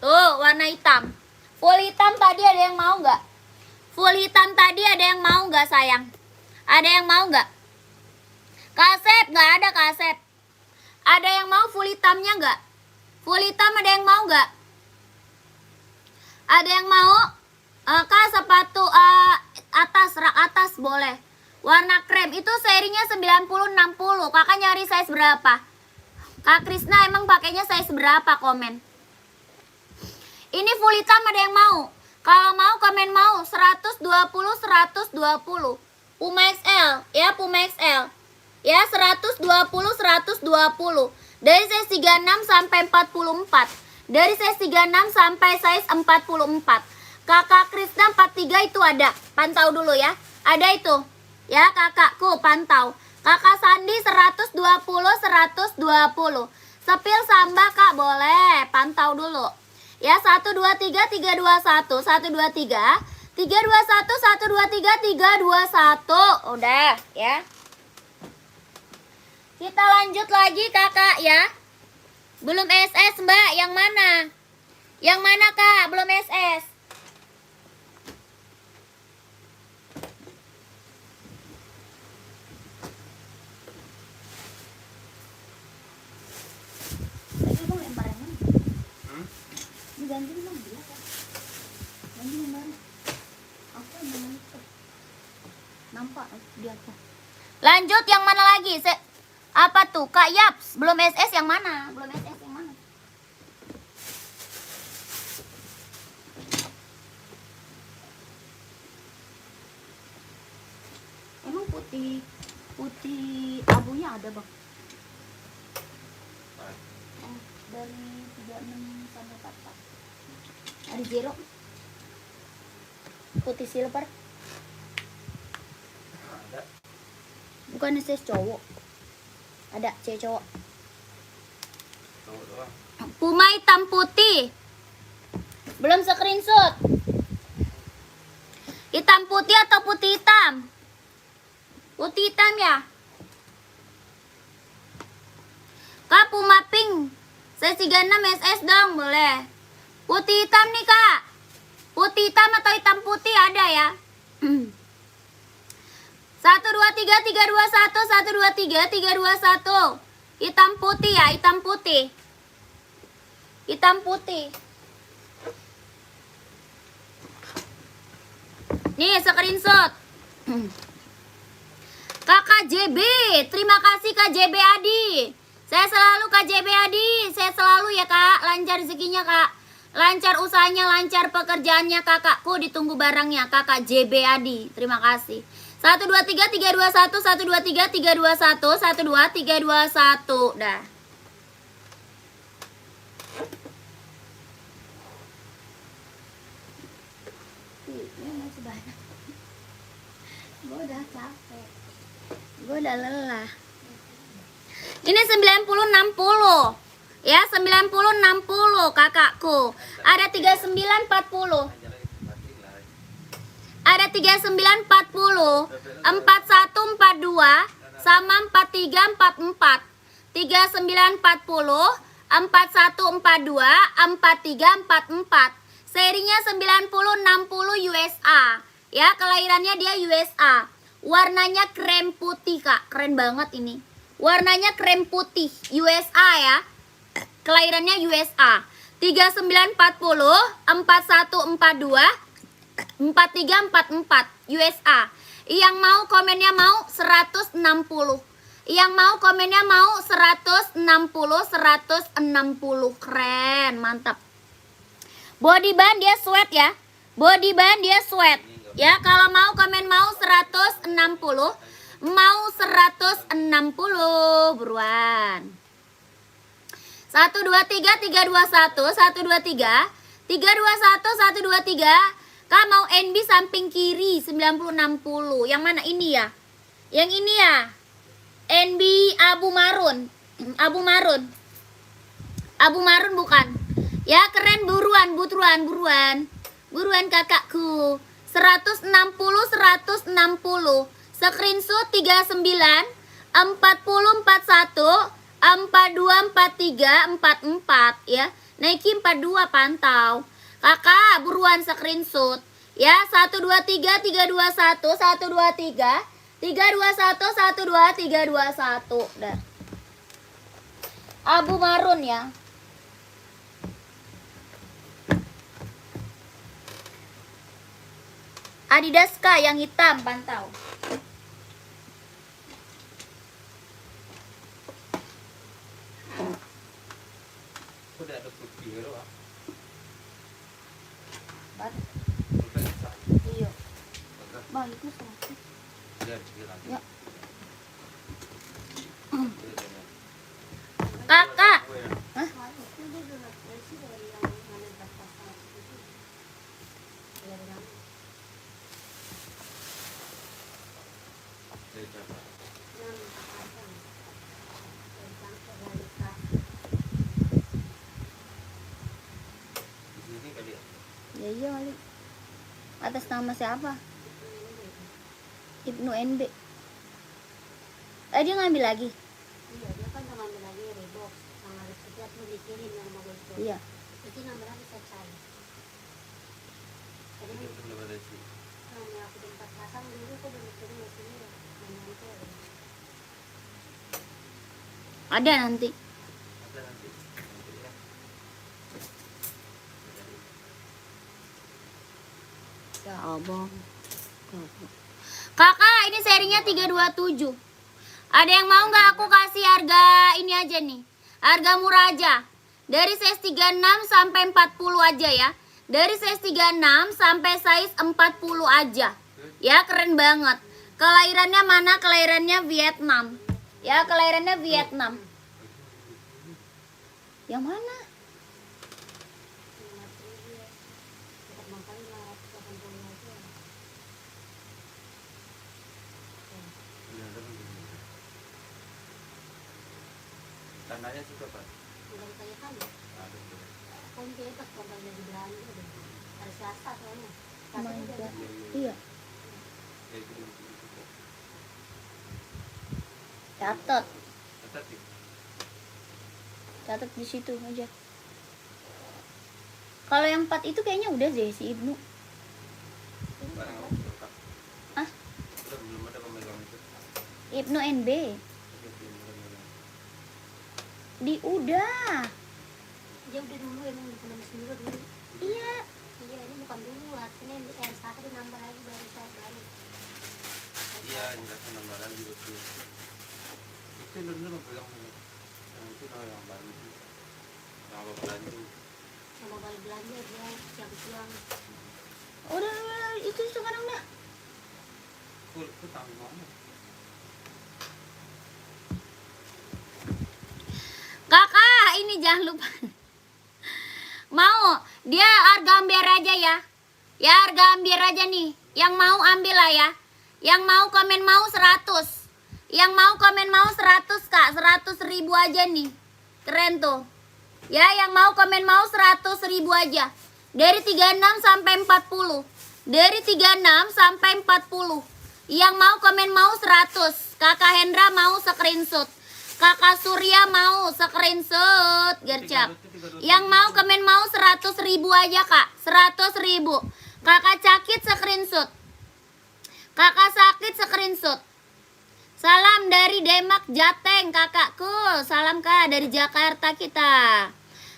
Speaker 2: Tuh, warna hitam. Full hitam tadi ada yang mau nggak? Full hitam tadi ada yang mau nggak sayang? Ada yang mau nggak? Kasep, nggak ada kasep. Ada yang mau full hitamnya nggak? Full hitam ada yang mau nggak? Ada yang mau? Kak, sepatu atas, rak atas boleh. Warna krem itu serinya 90-60. Kakak nyari size berapa? Kak Krisna emang pakainya size berapa? Komen. Ini full hitam ada yang mau? Kalau mau komen mau 120, 120. Puma XL ya, Puma XL. Ya, 120, 120. Dari size 36 sampai 44. Dari size 36 sampai size 44. Kakak Krisna 43 itu ada. Pantau dulu ya. Ada itu. Ya, kakakku pantau. Kakak Sandi 120 120. Sepil Samba Kak boleh. Pantau dulu. Ya, 1 2 3 3 2 1 1 2 3 3 2 1 1 2 3 3 2 1. Udah ya. Kita lanjut lagi kakak ya. Belum SS Mbak, yang mana? Yang mana Kak? Belum SS. Tadi bang lempar yang mana? Diganti bang, dia Kak. Ganti yang mana? Apa yang mana itu? Nampak dia apa? Lanjut yang mana lagi? Apa tuh? Kak Yaps, belum SS yang mana? Belum SS yang mana? Emang putih abunya ada bang? Dari 36 sampai 44. Ada zero? Putih silver?
Speaker 3: Ada.
Speaker 2: Bukan SS cowok. Ada cewek cowok.
Speaker 3: Cowok doang.
Speaker 2: Puma hitam putih. Belum screenshot. Hitam putih atau putih hitam? Putih hitam ya. Kak Puma pink. Saya 36 SS dong boleh. Putih hitam nih Kak. Putih hitam atau hitam putih ada ya. 1 2 3 3 2 1 1 2 3 3 2 1. Hitam putih ya, hitam putih. Hitam putih. Nih screenshot. Kakak JB, terima kasih Kak JB Adi. Saya selalu Kak JB Adi, saya selalu ya Kak, lancar rezekinya Kak. Lancar usahanya, lancar pekerjaannya kakakku, ditunggu barangnya Kakak JB Adi. Terima kasih. 1 2 3 3 2 1 1 2 3 3 2 1 1 2 3 2 1. Dah. Ini masih banyak. Gue udah capek. Gue udah lelah. Ini 90 60. Ya, 90 60 kakakku. Ada 39 40. Ada 39 40, 41 42 sama 43 44. 39 40, 41 42, 43 44. Serinya 90 60 USA. Ya, kelahirannya dia USA. Warnanya krem putih, Kak. Keren banget ini. Warnanya krem putih USA ya. Kelahirannya USA. 39 40, 41 42, 4344 USA. Yang mau komennya mau 160. Yang mau komennya mau 160 160. Keren, mantap. Body band dia sweat ya. Body band dia sweat. Ya, kalau mau komen mau 160, mau 160 buruan. 1 2 3 3 2 1 1 2 3 3 2 1 1 2 3. Kak mau NB samping kiri 90 60. Yang mana ini ya? Yang ini ya. NB abu marun. Abu marun. Abu marun bukan. Ya keren, buruan buruan. Buruan kakakku. 160 160. Screenshot 39 40 41 42 43 44 ya. Nike 42 pantau. Kakak buruan screenshot ya. 1 2 3 3 2 1 1 2 3 3 2 1 1 1 2 3 2 1. Dah. Abu marun ya. Adidas Kak yang hitam pantau.
Speaker 3: Udah ada putih loh.
Speaker 2: Iya. Bang itu sakit. Ya. Kakak. Hah?
Speaker 1: Sudah bilang,
Speaker 3: Dari siapa?
Speaker 1: "Nam, kakak." Tentang realitas.
Speaker 3: Di sini kali ya?
Speaker 2: Ya iya kali. Atas nama siapa? Ibnu NB. Dia ngambil lagi.
Speaker 1: Iya, dia kan udah ngambil lagi Reeboks. Yang harus setiap tuh dikirim yang mau itu.
Speaker 2: Iya.
Speaker 1: Itu ngambil lagi selesai. Tadi
Speaker 3: Itu belum ada sih.
Speaker 1: yang aku tempat pasang dulu kok belum kirim ke sini ya. Itu
Speaker 2: Ada nanti.
Speaker 3: Ada nanti. Nanti ya.
Speaker 2: Ya abang. Kakak, ini serinya 327. Ada yang mau nggak aku kasih harga ini aja nih? Harga murah aja. Dari size 36 sampai 40 aja ya. Dari size 36 sampai size 40 aja. Ya, keren banget. Kelahirannya mana? Kelahirannya Vietnam. Ya, kelahirannya Vietnam. Yang mana?
Speaker 1: tetap makan 580 aja.
Speaker 3: Iya, ada belum? Tandanya suka Pak.
Speaker 1: Udah ditanyakan ya?
Speaker 3: Ada belum?
Speaker 1: Kan bebas kalau dari Belanda deh. Hari Selasa soalnya.
Speaker 2: Oh
Speaker 1: Selasa
Speaker 2: my
Speaker 1: udah
Speaker 2: God.
Speaker 1: ada.
Speaker 2: Iya.
Speaker 3: Ya itu belum suka.
Speaker 2: Catat.
Speaker 3: Catat ya?
Speaker 2: Catat di situ aja. Kalau yang 4 itu kayaknya udah deh si Ibnu.
Speaker 3: Barang aku suka.
Speaker 2: Ah,
Speaker 3: Belum ada pemegang itu.
Speaker 2: Ibnu NB.
Speaker 3: Iya, belum ada pemegang.
Speaker 2: Di udah.
Speaker 1: Dia udah dulu emang di bulan 9 dulu.
Speaker 2: Iya.
Speaker 1: Iya, ini bukan dulu. Artinya yang satu dia nambah lagi baru saya balik.
Speaker 3: Iya, jelasnya nambah lagi betul. Itu dulu pegang yang itu kalau yang baru itu. Yang apa belanja?
Speaker 1: Sama balik belanja dia siang-siang.
Speaker 2: Udah, itu sekarang dah.
Speaker 3: Itu tanggung mana?
Speaker 2: Kakak, ini jangan lupa. Mau, dia harga ambil aja ya. Ya, harga ambil aja nih. Yang mau ambil lah ya. Yang mau komen mau 100. Yang mau komen mau 100 Kak, 100.000 aja nih. Keren tuh. Ya, yang mau komen mau 100.000 aja. Dari 36 sampai 40. Dari 36 sampai 40. Yang mau komen mau 100. Kakak Hendra mau screenshot. Kakak Surya mau screenshot. Gercap. Yang mau komen mau 100.000 aja Kak. 100.000. Kakak Cakit screenshot. Kakak Sakit screenshot. Salam dari Demak Jateng kakakku. Salam Kak dari Jakarta kita.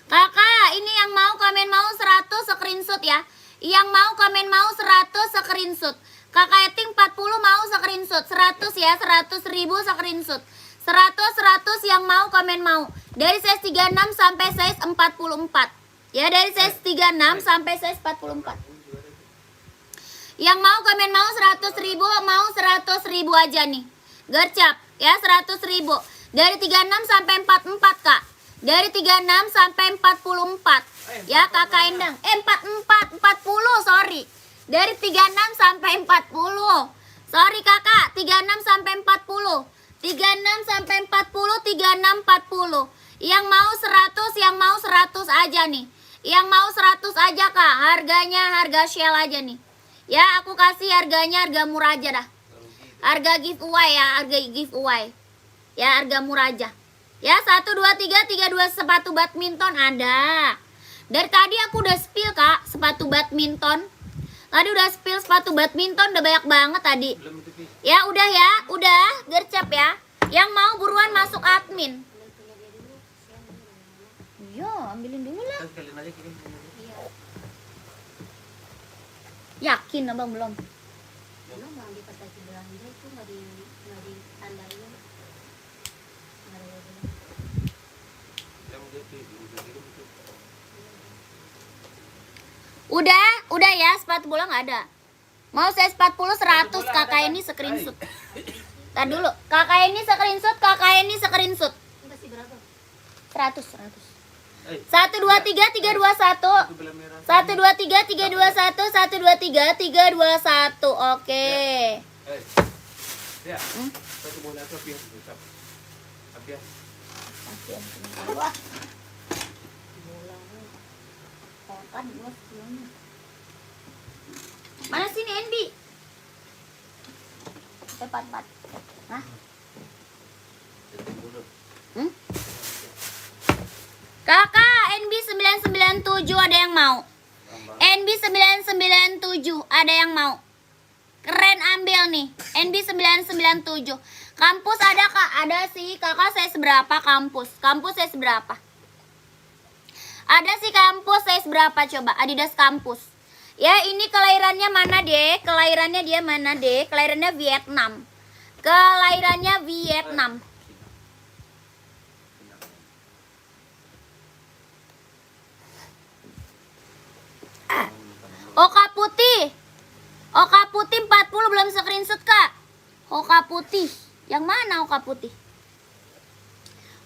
Speaker 2: Kakak, ini yang mau komen mau 100 screenshot ya. Yang mau komen mau 100 screenshot. Kakak Eting 40 mau screenshot. 100 ya, 100.000 screenshot. 100 yang mau komen mau. Dari size 36 sampai size 44. Ya, dari size 36 sampai size 44. Yang mau komen mau 100.000, mau 100.000 aja nih. Gercap ya, 100.000. Dari 36 sampai 44 Kak. Dari 36 sampai 44. Ya Kakak Endang. 44, 40, sorry. Dari 36 sampai 40. Sorry Kakak, 36 sampai 40. 36 sampai 40, 36 40. Yang mau 100, yang mau 100 aja nih. Yang mau 100 aja Kak. Harganya harga Shell aja nih. Ya, aku kasih harganya harga murah aja dah. Harga giveaway ya, harga giveaway. Ya, harga murah aja. Ya, 1 2 3 32 sepatu badminton ada. Dari tadi aku udah spill Kak, sepatu badminton. Tadi udah spill sepatu badminton, udah banyak banget tadi.
Speaker 3: Belum itu Pi.
Speaker 2: Ya, udah ya, udah, gercep ya. Yang mau buruan masuk admin. Iya, ambilin dulu lah.
Speaker 3: Kan sekalian aja kirim.
Speaker 1: Iya.
Speaker 2: Yakin abang belum?
Speaker 1: Emang bang di pas lagi belanja itu nggak ditandain. Nggak ada bilang.
Speaker 3: Yang udah kirim itu.
Speaker 2: Udah ya, sepatu bola nggak ada. Mau saya 40 100 kakak ini screenshot. Tar dulu, kakak ini screenshot, kakak ini screenshot.
Speaker 1: Ini pasti berapa?
Speaker 2: 100. 1 2 3 3 2 1.
Speaker 3: Itu bela merah.
Speaker 2: 1 2 3 3 2 1. 1 2 3 3 2 1. Oke.
Speaker 3: Ya. Satu bola itu biar besar. Biar.
Speaker 2: Mana sini NB? Cepat. Hah? Hmm? Kakak, NB 997 ada yang mau? NB 997 ada yang mau? Keren, ambil nih. NB 997. Kampus ada Kak? Ada sih. Kakak saya seberapa kampus? Kampus saya seberapa? Ada sih kampus saya seberapa coba? Adidas kampus. Ya, ini kelahirannya mana deh? Kelahirannya dia mana deh? Kelahirannya Vietnam. Kelahirannya Vietnam. Oka putih. Oka putih 40 belum screenshot Kak. Oka putih. Yang mana oka putih?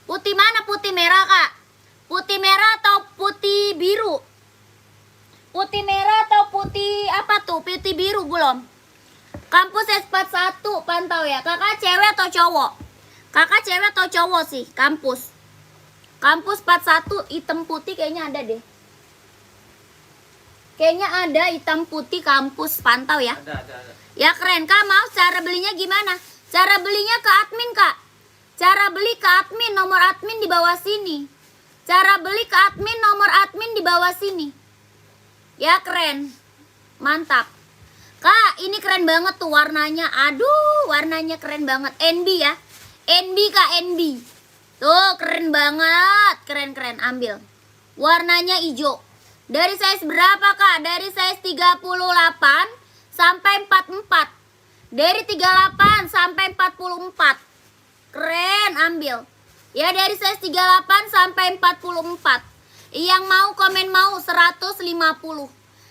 Speaker 2: Putih mana? Putih merah Kak? Putih merah atau putih biru? Putih merah atau putih apa tuh? Putih biru belum? Kampus S41 pantau ya. Kakak cewek atau cowok? Kakak cewek atau cowok sih? Kampus. Kampus 41 hitam putih kayaknya ada deh. Kayaknya ada hitam putih kampus, pantau ya.
Speaker 3: Ada.
Speaker 2: Ya keren. Kak mau cara belinya gimana? Cara belinya ke admin Kak. Cara beli ke admin, nomor admin di bawah sini. Cara beli ke admin, nomor admin di bawah sini. Ya keren. Mantap. Kak ini keren banget tuh warnanya. Aduh warnanya keren banget. NB ya. NB Kak, NB. Tuh keren banget. Keren ambil. Warnanya hijau. Dari size berapa Kak? Dari size 38 sampai 44. Dari 38 sampai 44. Keren, ambil. Ya dari size 38 sampai 44. Yang mau komen mau 150.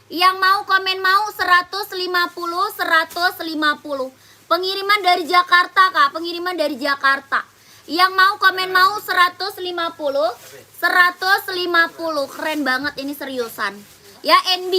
Speaker 2: Yang mau komen mau 150. Pengiriman dari Jakarta Kak, pengiriman dari Jakarta. Yang mau komen mau 150. Keren banget ini seriusan. Ya NB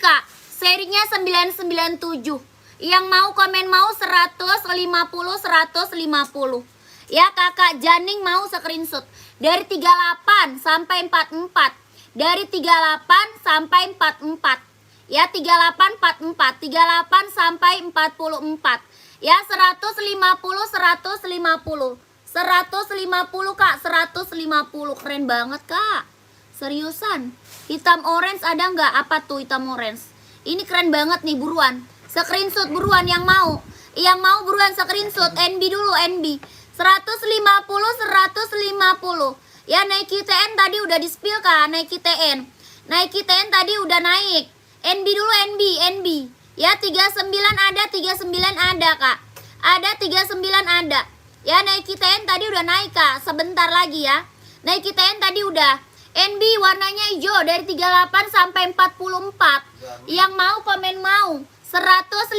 Speaker 2: Kak. Serinya 997. Yang mau komen mau 150. Ya Kakak Janing mau screenshot. Dari 38 sampai 44. Dari 38 sampai 44. Ya 38 44. 38 sampai 44. Ya 150 Kak, 150 keren banget Kak. Seriusan. Hitam orange ada nggak? Apa tuh hitam orange? Ini keren banget nih, buruan. Screenshot buruan yang mau. Yang mau buruan screenshot. NB dulu NB. 150. Ya Nike TN tadi udah di spill Kak, Nike TN. Nike TN tadi udah naik. NB dulu NB. Ya 39 ada Kak. Ada 39 ada. Ya Nike TN tadi udah naik Kak. Sebentar lagi ya. Nike TN tadi udah. NB warnanya hijau dari 38 sampai 44. Yang mau komen mau 150.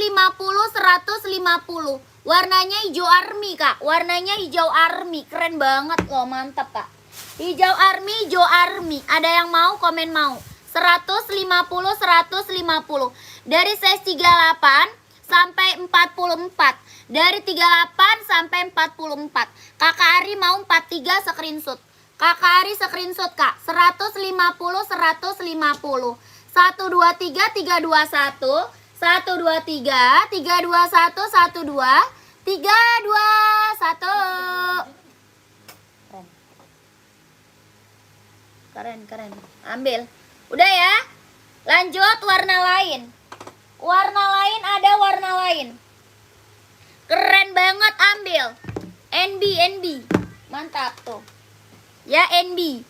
Speaker 2: Warnanya hijau army Kak. Warnanya hijau army. Keren banget loh, mantap Kak. Hijau army. Ada yang mau komen mau 150. Dari size 38 sampai 44. Dari 38 sampai 44. Kakak Ari mau 43 screenshot. Kakak Ari screenshot Kak. 150. 123 321. 123 321 12 321. Keren. Ambil. Udah ya. Lanjut warna lain. Warna lain ada warna lain. Keren banget, ambil. NB. Mantap tuh. Ya NB.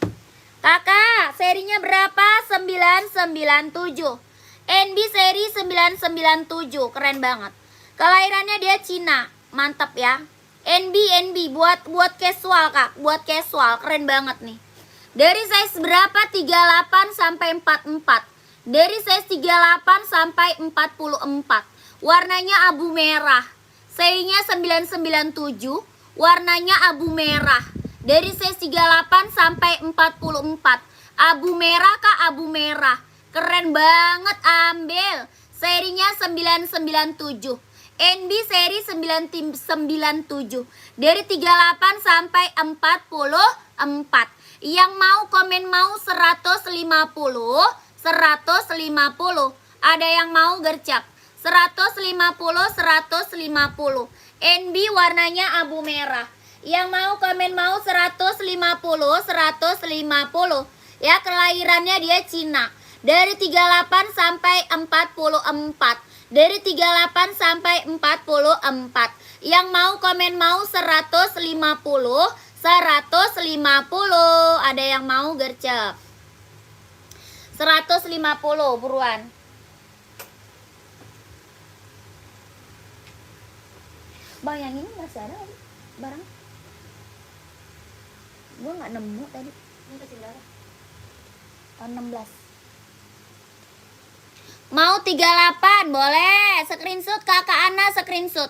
Speaker 2: Kakak, serinya berapa? 997. NB seri 997. Keren banget. Kelahirannya dia Cina. Mantap ya. NB buat casual Kak. Buat casual, keren banget nih. Dari size berapa? 38 sampai 44. Dari size 38 sampai 44. Warnanya abu merah. Serinya 997. Warnanya abu merah. Dari size 38 sampai 44. Abu merah Kak, abu merah. Keren banget, ambil. Serinya 997. NB seri 997. Dari 38 sampai 44. Yang mau komen mau 150. 150. Ada yang mau gercep. 150, 150. NB warnanya abu merah. Yang mau komen mau 150, 150. Ya, kelahirannya dia Cina. Dari 38 sampai 44. Dari 38 sampai 44. Yang mau komen mau 150, 150. Ada yang mau gercep. 150 buruan. Bang, yang ini masih ada nggak sih barang? Gue nggak nemu tadi.
Speaker 1: Ini kasih darah.
Speaker 2: 16. Mau 38 boleh. Screenshot Kakak Ana, screenshot.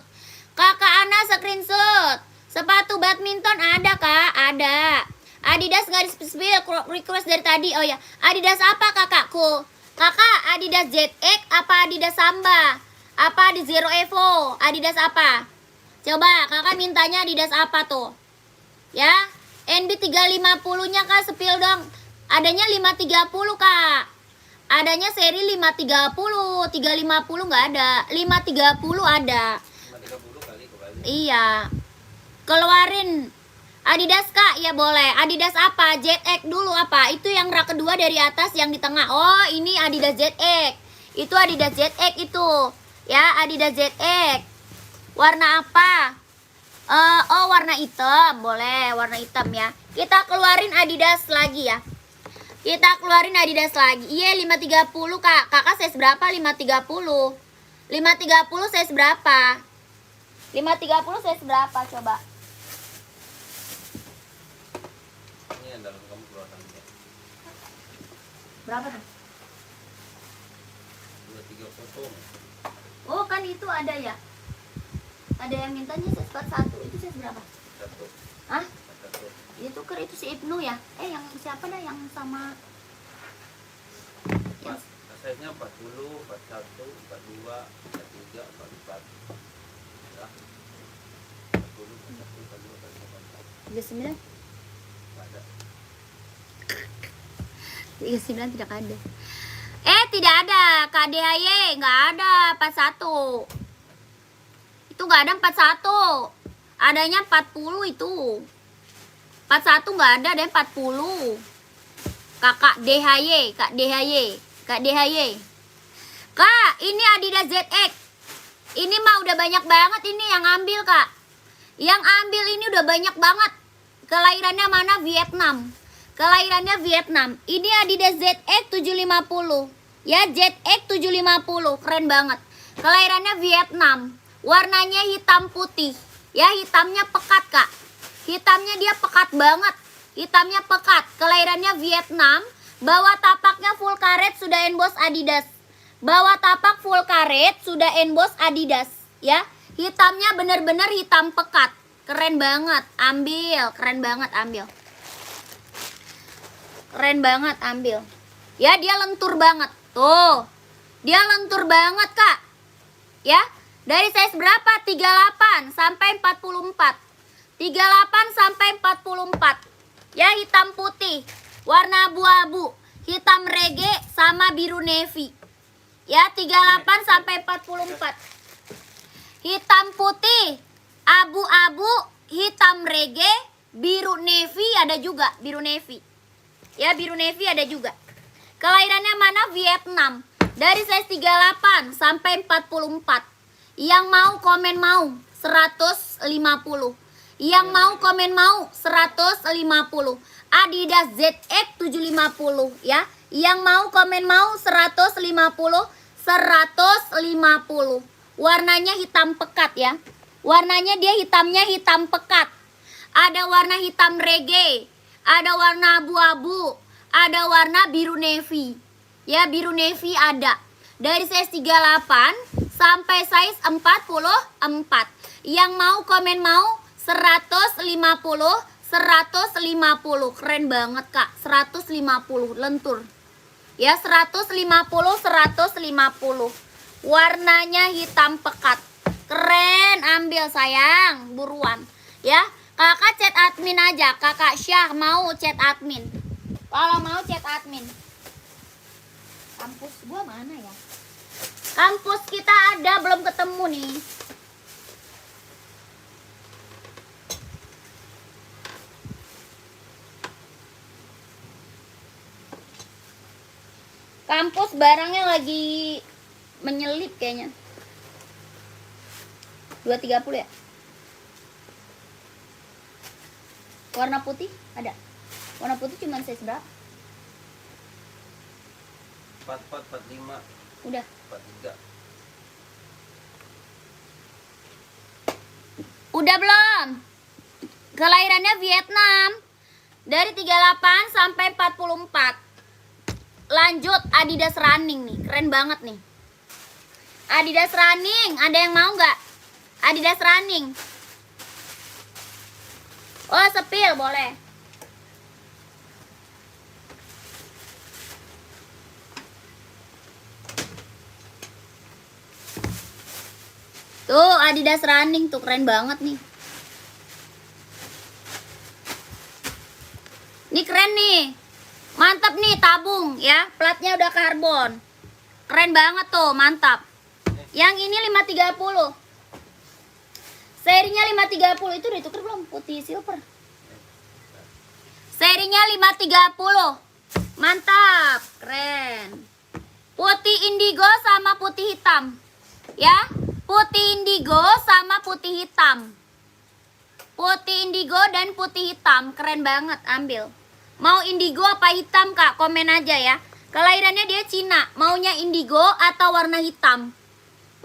Speaker 2: Kakak Ana screenshot. Sepatu badminton ada Kak? Ada. Adidas garis spill request dari tadi. Oh ya, Adidas apa kakakku? Kakak Adidas ZX apa Adidas Samba? Apa di Zero Evo? Adidas apa? Coba kakak mintanya Adidas apa tuh? Ya, NB 350 nya Kak, spill dong. Adanya 530 Kak. Adanya seri 530, 350 nggak ada. 530 ada.
Speaker 3: 530 kali kembali.
Speaker 2: Iya. Keluarin Adidas Kak, ya boleh. Adidas apa? ZX dulu apa? Itu yang rak kedua dari atas yang di tengah. Oh, ini Adidas ZX. Itu Adidas ZX itu. Ya, Adidas ZX. Warna apa? Oh, warna hitam. Boleh, warna hitam ya. Kita keluarin Adidas lagi ya. Kita keluarin Adidas lagi. Iya, 530 Kak. Kakak size berapa? 530. 530 size berapa? 530 size berapa coba?
Speaker 3: Ini yang dalam kamu keluarkan dia.
Speaker 2: Berapa tuh?
Speaker 3: 23 potong.
Speaker 2: Oh, kan itu ada ya. Ada yang mintanya size 41. Itu size berapa?
Speaker 3: Satu.
Speaker 2: Hah?
Speaker 3: Satu.
Speaker 2: Itu kan itu si Ibnu ya? Yang siapa dah yang sama yang
Speaker 3: Size-nya 40, 41, 42, 43, 44. Ya. 40, 41, 42, 43,
Speaker 2: 39?
Speaker 3: 44. Ada.
Speaker 2: 39 tidak ada. Tidak ada. KDHY nggak ada 41. Itu nggak ada 41. Adanya 40 itu. 41 nggak ada, ada 40. Kakak DHY, Kak DHY, Kak DHY. Kak, ini Adidas ZX. Ini mah udah banyak banget ini yang ambil Kak. Yang ambil ini udah banyak banget. Kelahirannya mana? Vietnam. Kelahirannya Vietnam. Ini Adidas ZX 750. Ya, ZX 750. Keren banget. Kelahirannya Vietnam. Warnanya hitam putih. Ya, hitamnya pekat Kak. Hitamnya dia pekat banget. Hitamnya pekat. Kelahirannya Vietnam. Bawah tapaknya full karet sudah emboss Adidas. Bawah tapak full karet sudah emboss Adidas. Ya, hitamnya bener-bener hitam pekat. Keren banget. Ambil. Keren banget, ambil. Keren banget, ambil. Ya, dia lentur banget. Tuh. Dia lentur banget Kak. Ya, dari size berapa? 38 sampai 44. 38 sampai 44. Ya, hitam putih, warna abu-abu, hitam reggae sama biru navy. Ya, 38 sampai 44. Hitam putih, abu-abu, hitam reggae, biru navy ada juga, biru navy. Ya, biru navy ada juga. Kelahirannya mana? Vietnam. Dari size 38 sampai 44. Yang mau komen mau 150. Yang mau komen mau 150. Adidas ZX 750 ya. Yang mau komen mau 150, 150. Warnanya hitam pekat ya. Warnanya dia hitamnya hitam pekat. Ada warna hitam reggae, ada warna abu-abu, ada warna biru navy. Ya, biru navy ada. Dari size 38 sampai size 44. Yang mau komen mau 150, 150. Keren banget Kak. 150 lentur. Ya, 150. Warnanya hitam pekat. Keren, ambil sayang, buruan. Ya, Kakak chat admin aja. Kakak Syah mau chat admin. Kalau mau chat admin. Kampus gua mana ya? Kampus kita ada, belum ketemu nih. Kampus barangnya lagi menyelip kayaknya. 230 ya? Warna putih ada. Warna putih cuma size berapa?
Speaker 3: 44, 45,
Speaker 2: Udah.
Speaker 3: 43.
Speaker 2: Udah belum? Kelahirannya Vietnam. Dari 38 sampai 44. Lanjut Adidas Running nih. Keren banget nih. Adidas Running. Ada yang mau nggak? Adidas Running. Oh, sepil boleh. Tuh Adidas Running tuh keren banget nih. Ini keren nih. Mantap nih, tabung ya. Platnya udah karbon. Keren banget tuh, mantap. Yang ini 530. Serinya 530 itu udah tuker belum? Putih silver. Serinya 530. Mantap, keren. Putih indigo sama putih hitam. Ya, putih indigo sama putih hitam. Putih indigo dan putih hitam, keren banget, ambil. Mau indigo apa hitam Kak? Komen aja ya. Kelahirannya dia Cina. Maunya indigo atau warna hitam?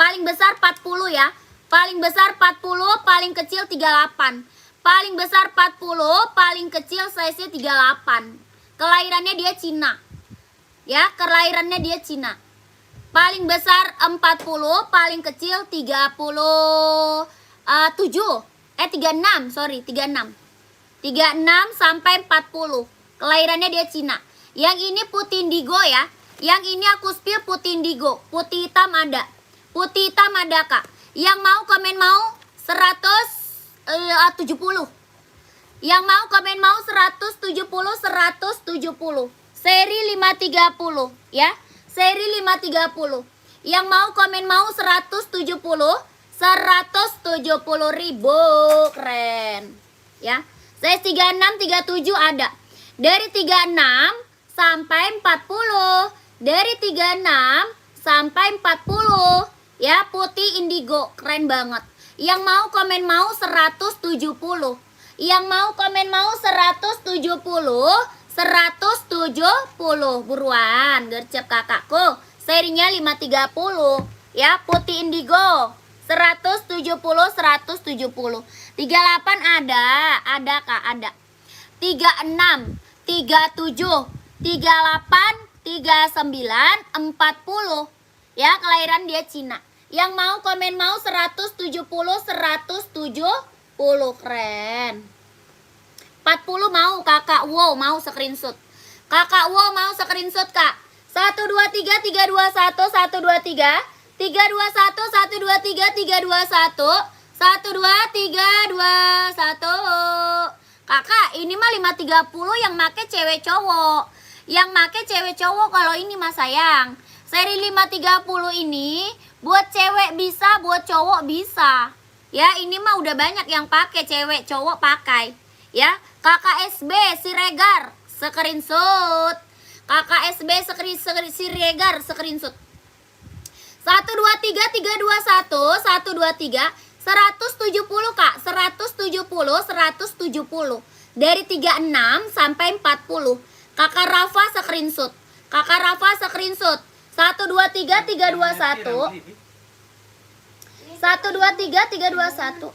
Speaker 2: Paling besar 40 ya. Paling besar 40, paling kecil 38. Paling besar 40, paling kecil size-nya 38. Kelahirannya dia Cina. Ya, kelahirannya dia Cina. Paling besar 40, paling kecil 37. 36, sorry, 36. 36 sampai 40. Kelahirannya dia Cina. Yang ini putih indigo ya. Yang ini aku spill putih indigo. Putih hitam ada. Putih hitam ada Kak. Yang mau komen mau 170. Yang mau komen mau 170. Seri 530 ya. Seri 530. Yang mau komen mau 170. 170.000. Keren. Ya. Size 36, 37 ada. Dari 36 sampai 40. Dari 36 sampai 40. Ya, putih indigo. Keren banget. Yang mau komen mau 170. Yang mau komen mau 170. 170. Buruan, gercep kakakku. Serinya 530. Ya, putih indigo. 170, 170. 38 ada Kak, ada. 36, 37, 38, 39, 40. Ya, kelahiran dia Cina. Yang mau komen mau 170, 170. Keren. 40 mau Kakak Wow mau screenshot. Kakak Wow mau screenshot Kak. 123 321 123 321 123 321 12321. Kakak, ini mah 530 yang make cewek cowok. Yang make cewek cowok kalau ini mah sayang. Seri 530 ini buat cewek bisa, buat cowok bisa. Ya, ini mah udah banyak yang pakai, cewek cowok pakai. Ya, Kakak SB Siregar screenshot. Kakak SB Siregar screenshot. 123 321 123 170 Kak, 170 170. Dari 36 sampai 40. Kakak Rafa screenshot. Kakak Rafa screenshot. 123 321 123 321.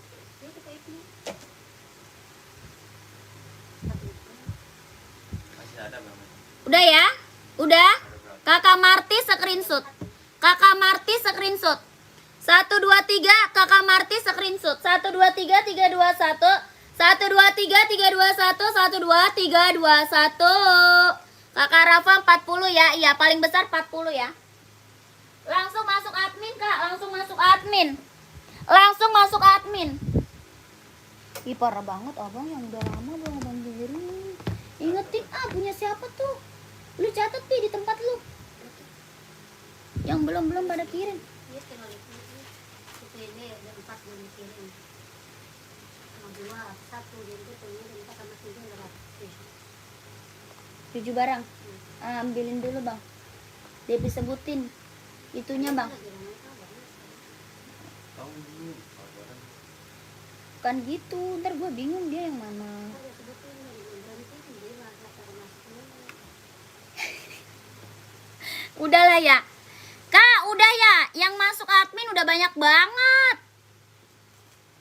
Speaker 3: Masih ada Bang.
Speaker 2: Udah ya? Udah? Kakak Marti screenshot. Kakak Marti screenshot. 123 Kakak Marti screenshot. 123 321 1, 2, 3, 3, 2, 1, 1, 2, 3, 2, 1. Kakak Rafa 40 ya. Iya, paling besar 40 ya. Langsung masuk admin, Kak. Langsung masuk admin. Langsung masuk admin. Ih, parah banget abang yang udah lama belum abang kirim. Ingetin punya siapa tuh? Lu catat Pi di tempat lu. Yang belum pada kirim.
Speaker 1: Iya, tinggal itu ini ada 4 belum dikirim. Sama 2, 1 dia itu punya 4 sama 7 udah rapi.
Speaker 2: 7 barang. Ambilin dulu bang. Dia bisa sebutin itunya bang.
Speaker 3: Tahu dulu barang.
Speaker 2: Bukan gitu, ntar gue bingung dia yang mana. Udahlah ya. Kak, udah ya. Yang masuk admin udah banyak banget.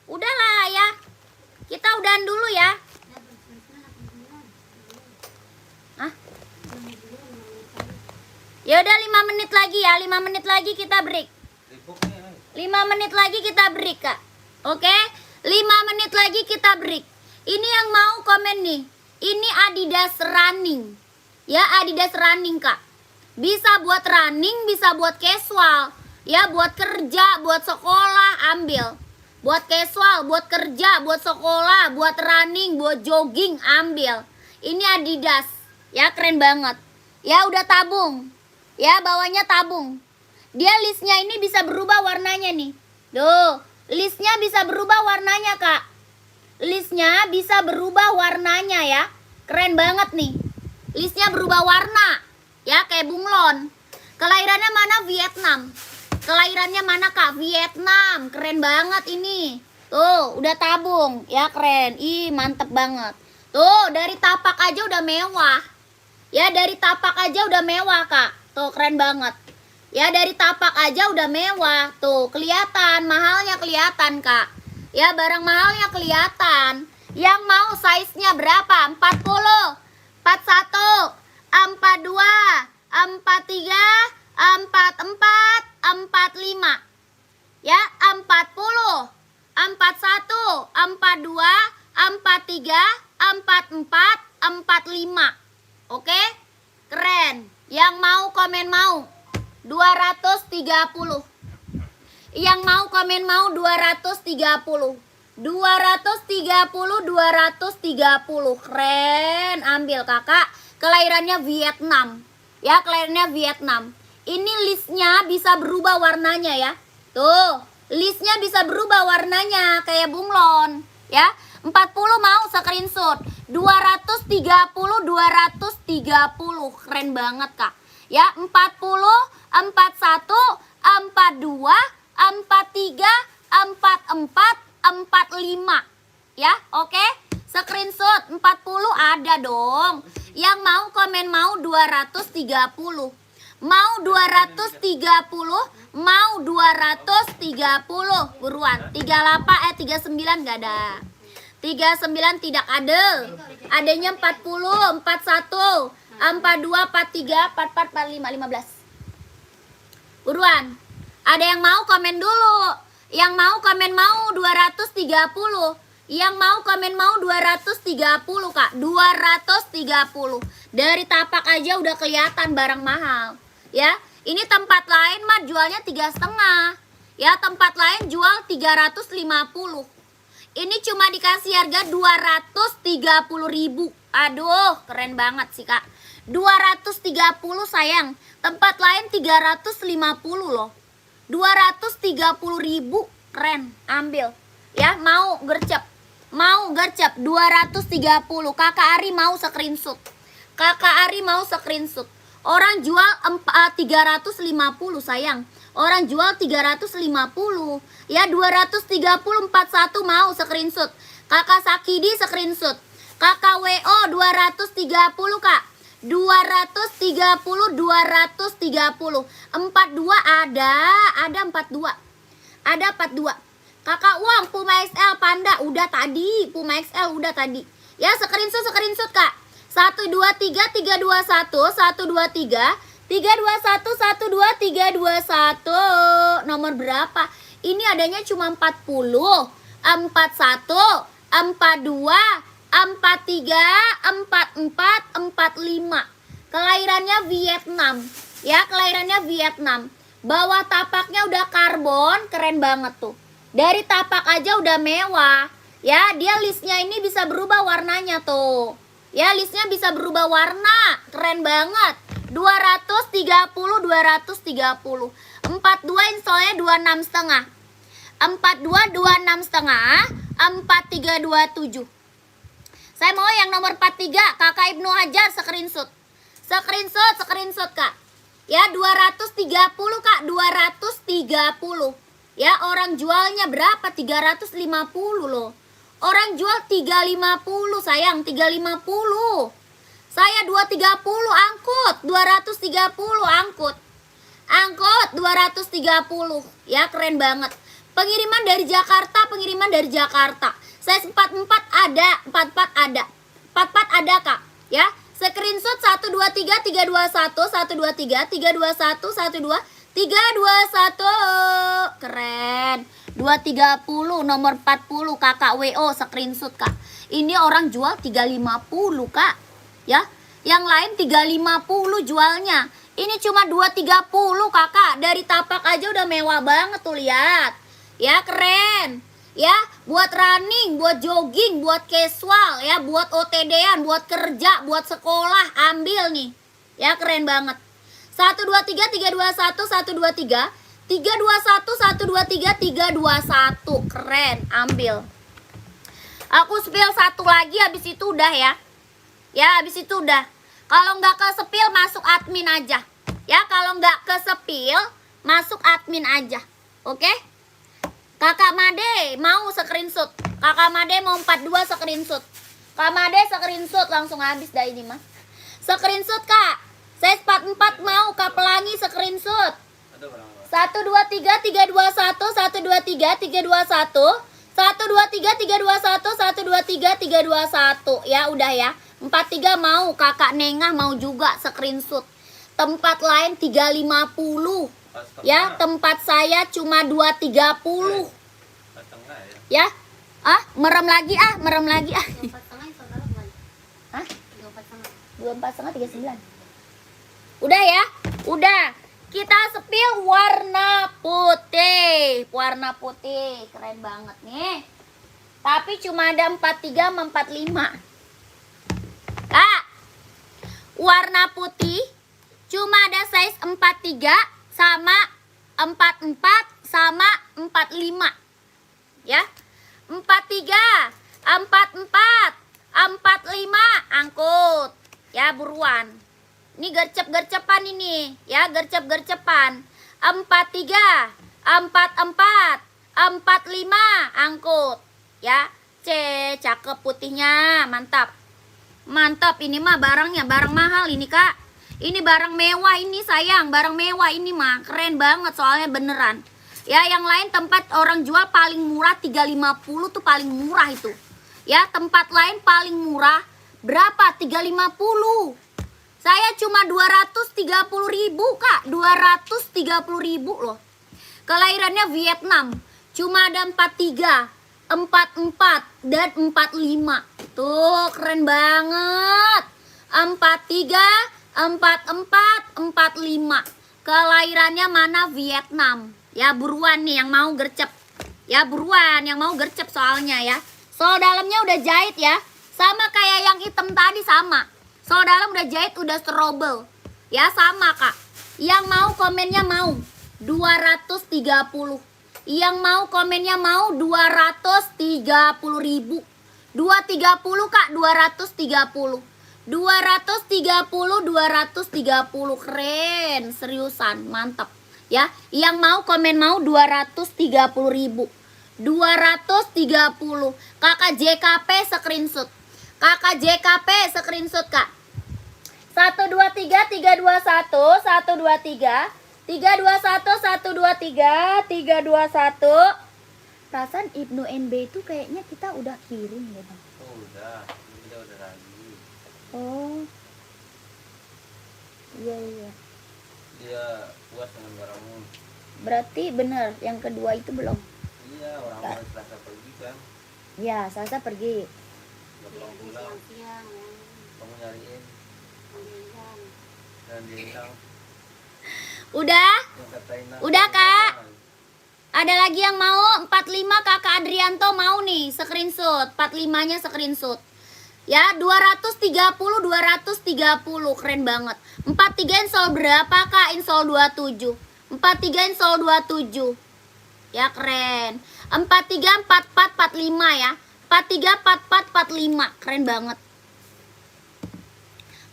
Speaker 2: Udahlah ya. Kita udahan dulu ya. Hah? Ya udah 5 menit lagi ya. 5 menit lagi kita break. 5 menit lagi kita break, Kak. Oke? 5 menit lagi kita break. Ini yang mau komen nih. Ini Adidas running. Ya, Adidas running, Kak. Bisa buat running, bisa buat casual. Ya, buat kerja, buat sekolah, ambil. Buat casual, buat kerja, buat sekolah, buat running, buat jogging, ambil. Ini Adidas. Ya, keren banget. Ya, udah tabung. Ya, bawahnya tabung. Dia listnya ini bisa berubah warnanya nih. Tuh, listnya bisa berubah warnanya, Kak. Listnya bisa berubah warnanya ya. Keren banget nih. Listnya berubah warna. Ya, kayak bunglon. Kelahirannya mana? Vietnam. Kelahirannya mana, Kak? Vietnam. Keren banget ini. Tuh, udah tabung. Ya, keren. Ih, mantep banget. Tuh, dari tapak aja udah mewah. Ya, dari tapak aja udah mewah, Kak. Tuh, keren banget. Ya, dari tapak aja udah mewah. Tuh, kelihatan. Mahalnya kelihatan, Kak. Ya, barang mahalnya kelihatan. Yang mau size-nya berapa? 40, 41, 42, 43, 44, 45. Ya, 40, 41, 42, 43, 44, 45. Oke? Keren. Yang mau komen mau 230. Yang mau komen mau 230. 230, 230. Keren. Ambil, Kakak. Kelahirannya Vietnam. Ya, kelahirannya Vietnam. Ini listnya bisa berubah warnanya ya. Tuh, listnya bisa berubah warnanya kayak bunglon. Ya, 40 mau screenshot. 230, 230. Keren banget, Kak. Ya, 40, 41, 42, 43, 44, 45. Ya, oke? Screenshot 40 ada dong. Yang mau komen mau 230. Mau 230, mau 230. Buruan. 39 enggak ada. 39 tidak ada. Adanya 40, 41, 42, 43, 44, 45, 15. Buruan. Ada yang mau komen dulu. Yang mau komen mau 230. Yang mau komen mau 230, Kak. 230. Dari tapak aja udah kelihatan barang mahal. Ya, ini tempat lain mah jualnya 3,5. Ya, tempat lain jual 350. Ini cuma dikasih harga 230.000. Aduh, keren banget sih, Kak. 230 sayang. Tempat lain 350 loh. 230.000. Keren, ambil. Ya, mau gercep. Mau gercep 230. Kakak Ari mau screenshot. Kakak Ari mau screenshot. Orang jual 350 sayang. Orang jual 350. Ya, 230, 41 mau screenshot. Kakak Sakidi screenshot. Kakak WO 230, Kak. 230, 230. 42 ada 42. Ada 42. Kakak Uang Puma XL Panda udah tadi. Puma XL udah tadi. Ya, screenshot Kak. 1 2 3 3 2 1 1 2 3 321 12 321. Nomor berapa? Ini adanya cuma 40, 41, 42, 43, 44, 45. Kelahirannya Vietnam. Ya, kelahirannya Vietnam. Bawah tapaknya udah karbon, keren banget tuh. Dari tapak aja udah mewah. Ya, dia listnya ini bisa berubah warnanya tuh. Ya, listnya bisa berubah warna. Keren banget. 230, 230. 42 installnya 26,5. 42, 26,5. 43, 27. Saya mau yang nomor 43, Kakak Ibnu Hajar screenshot. Screenshot Kak. Ya 230 Kak, 230. Ya orang jualnya berapa? 350 loh. Orang jual 350 sayang, 350. Saya 230 angkut, 230 angkut. Angkut 230. Ya keren banget. Pengiriman dari Jakarta. Saya 44 ada, 44 ada. 44 ada Kak. Ya. Screenshot 123 321 123 321 12 321. Keren. 230 nomor 40 Kakak WO screenshot Kak. Ini orang jual 350 Kak. Ya. Yang lain 350 jualnya. Ini cuma 230 Kakak. Dari tapak aja udah mewah banget tuh lihat. Ya keren. Ya, buat running, buat jogging, buat casual, ya, buat OTD-an, buat kerja, buat sekolah, ambil nih. Ya, keren banget. 123 321 123 321 123 321. Keren, ambil. Aku spill satu lagi habis itu udah ya. Ya, habis itu udah. Kalau nggak ke spill masuk admin aja. Ya, kalau nggak ke spill masuk admin aja. Oke? Kakak Made mau screenshot. Kakak Made mau 42 screenshot. Kak Made screenshot langsung habis dah ini mah. Screenshot Kak. Saya 44 mau Kak Pelangi screenshot. 123 321 123 321 123 321 123 321. Ya udah ya. 43 mau Kakak Nengah mau juga screenshot. Tempat lain 350. Ya, tempat saya cuma 230. Ya. Merem lagi ah.
Speaker 1: 24,5 saudara bukan?
Speaker 2: Hah?
Speaker 1: 24,5.
Speaker 2: 24,5 39. Udah ya? Udah. Kita spill warna putih. Warna putih, keren banget nih. Tapi cuma ada 43 sama 45. Kak. Warna putih cuma ada size 43 sama 44 sama 45. Ya. 43, 44, 45 angkut. Ya, buruan. Ini gercep-gercepan ini, ya, gercep-gercepan. 43, 44, 45 angkut. Ya. Cakep putihnya, mantap. Mantap, ini mah barangnya barang mahal ini, Kak. Ini barang mewah ini sayang, barang mewah ini mah keren banget soalnya beneran. Ya, yang lain tempat orang jual paling murah 350 tuh paling murah itu. Ya, tempat lain paling murah berapa? 350. Saya cuma 230.000 Kak, 230.000 loh. Kelahirannya Vietnam. Cuma ada 43, 44 dan 45. Tuh, keren banget. 43 44, 45. Kelahirannya mana? Vietnam. Ya, buruan nih yang mau gercep. Ya, buruan yang mau gercep soalnya ya. Sol dalamnya udah jahit ya. Sama kayak yang hitam tadi sama. Sol dalam udah jahit, udah strobel. Ya, sama Kak. Yang mau komennya mau 230. Yang mau komennya mau 230.000. 230 Kak, 230. 230 keren, seriusan, mantap. Ya, yang mau komen mau 230.000. 230. Kakak JKP screenshot. Kakak JKP screenshot Kak. 123 321 123 321 123 321. Perasaan Ibnu NB itu kayaknya kita udah kirim ya Bang.
Speaker 3: Oh udah, kita udah lagi.
Speaker 2: Oh, iya.
Speaker 3: Dia puas dengan barangmu.
Speaker 2: Berarti benar, yang kedua itu belum.
Speaker 3: Iya, orang-orang Selasa pergi kan.
Speaker 2: Ya, Salsa pergi.
Speaker 3: Udah
Speaker 1: Dia
Speaker 3: pulang
Speaker 1: di
Speaker 3: pulang.
Speaker 1: siang-siang ya.
Speaker 3: Kamu nyariin
Speaker 1: Pemilihan.
Speaker 3: dan dia bilang
Speaker 2: Udah?
Speaker 3: yang katain lah.
Speaker 2: Udah, Kak. Ada lagi yang mau? 45 Kakak Adrianto mau nih, screenshot. 45-nya screenshot. Ya, 230, 230. Keren banget. 43 install berapa, Kak? Install 27. 43 install 27. Ya, keren. 43, 44, 45 ya. 43, 44, 45. Keren banget.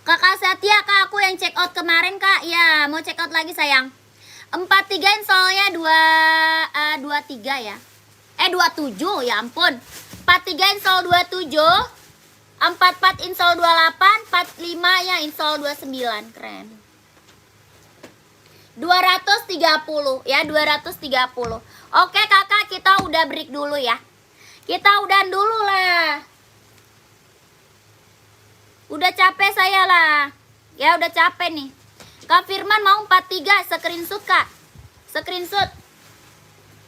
Speaker 2: Kakak Satya, Kak, aku yang check out kemarin, Kak. Ya, mau check out lagi, sayang. 43 installnya 23 ya. 27, ya ampun. 43 install 27. 44 install 28, 45 ya install 29. Keren. 230 ya, 230. Oke, Kakak, kita udah break dulu ya. Kita udahan dulu lah. Udah capek saya lah. Ya udah capek nih. Kak Firman mau 43, screenshot, Kak. Screenshot.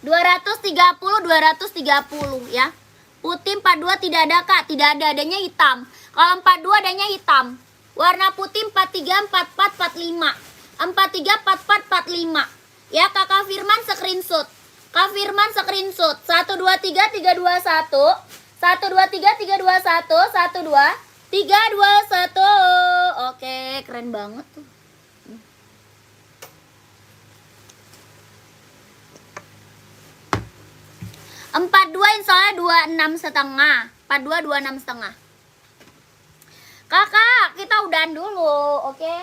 Speaker 2: 230, 230 ya. Putih 42 tidak ada, Kak. Tidak ada, adanya hitam. Kalau 42 adanya hitam. Warna putih 43, 44, 45. 43, 44, 45. Ya, Kakak Firman screenshot. Kak Firman screenshot. 1 2 3 3 2 1. 1 2 3 3 2 1. 1 2 3 2 1. Oke, keren banget tuh. 42 installnya 26 setengah. 42 26 setengah. Kakak, kita udahan dulu, oke?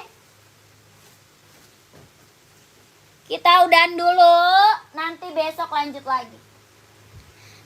Speaker 2: Kita udahan dulu, nanti besok lanjut lagi.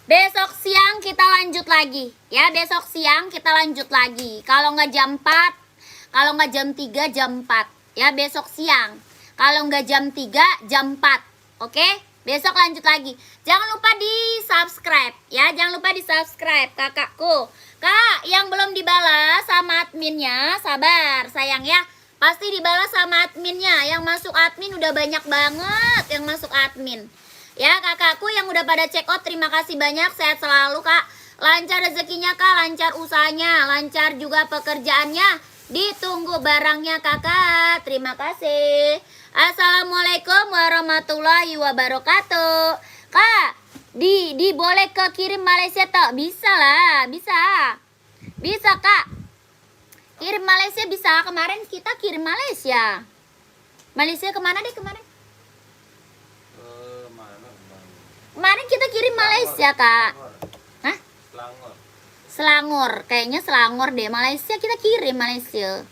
Speaker 2: Besok siang kita lanjut lagi, ya. Besok siang kita lanjut lagi. Kalau nggak jam 4, kalau nggak jam 3, jam 4. Ya, besok siang. Kalau nggak jam 3, jam 4. Oke? Besok lanjut lagi. Jangan lupa di subscribe ya. Jangan lupa di subscribe kakakku. Kak, yang belum dibalas sama adminnya, sabar sayang ya. Pasti dibalas sama adminnya. Yang masuk admin udah banyak banget yang masuk admin. Ya, kakakku yang udah pada check out, terima kasih banyak. Sehat selalu, Kak. Lancar rezekinya, Kak. Lancar usahanya. Lancar juga pekerjaannya. Ditunggu barangnya, Kakak. Terima kasih. Assalamualaikum warahmatullahi wabarakatuh. Kak, boleh ke kirim Malaysia tak? Bisa lah, bisa. Bisa, Kak. Kirim Malaysia bisa. Kemarin kita kirim Malaysia. Malaysia kemana deh kemarin? Kemarin kita kirim Malaysia, Kak. Hah? Selangor. Kayaknya Selangor deh. Malaysia kita kirim Malaysia.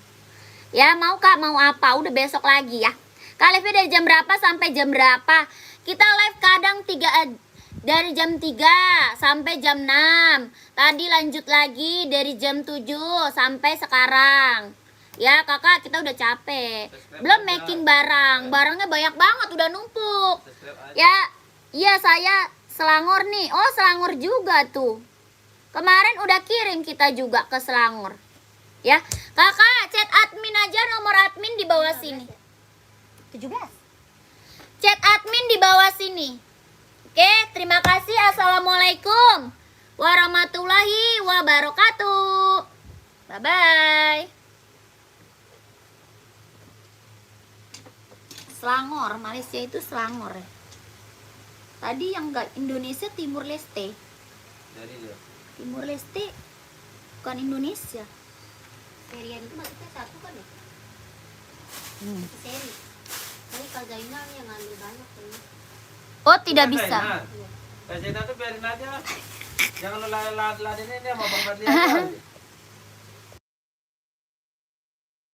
Speaker 2: Ya, mau Kak, mau apa? Udah besok lagi ya. Kak, live dari jam berapa sampai jam berapa? Kita live kadang dari jam 3 sampai jam 6. Tadi lanjut lagi dari jam 7 sampai sekarang. Ya, Kakak, kita udah capek. Belum making barang. Barangnya banyak banget, udah numpuk. Ya, iya saya Selangor nih. Oh, Selangor juga tuh. Kemarin udah kirim kita juga ke Selangor. Ya, Kakak, chat admin aja, nomor admin di bawah sini. 17. Chat admin di bawah sini. Oke, terima kasih. Assalamualaikum warahmatullahi wabarakatuh. Bye-bye. Selangor, Malaysia itu Selangor ya. Tadi yang enggak Indonesia, Timur Leste.
Speaker 3: Dari dia.
Speaker 2: Timur Leste bukan Indonesia.
Speaker 1: Serian itu maksudnya satu kan ya? Seri. Tapi Kak Zainal yang ngambil banyak kayaknya.
Speaker 2: Oh, tidak bisa.
Speaker 3: Kak Zainal tuh biarin aja. Jangan lu ladenin dia sama Bang Fadli aja.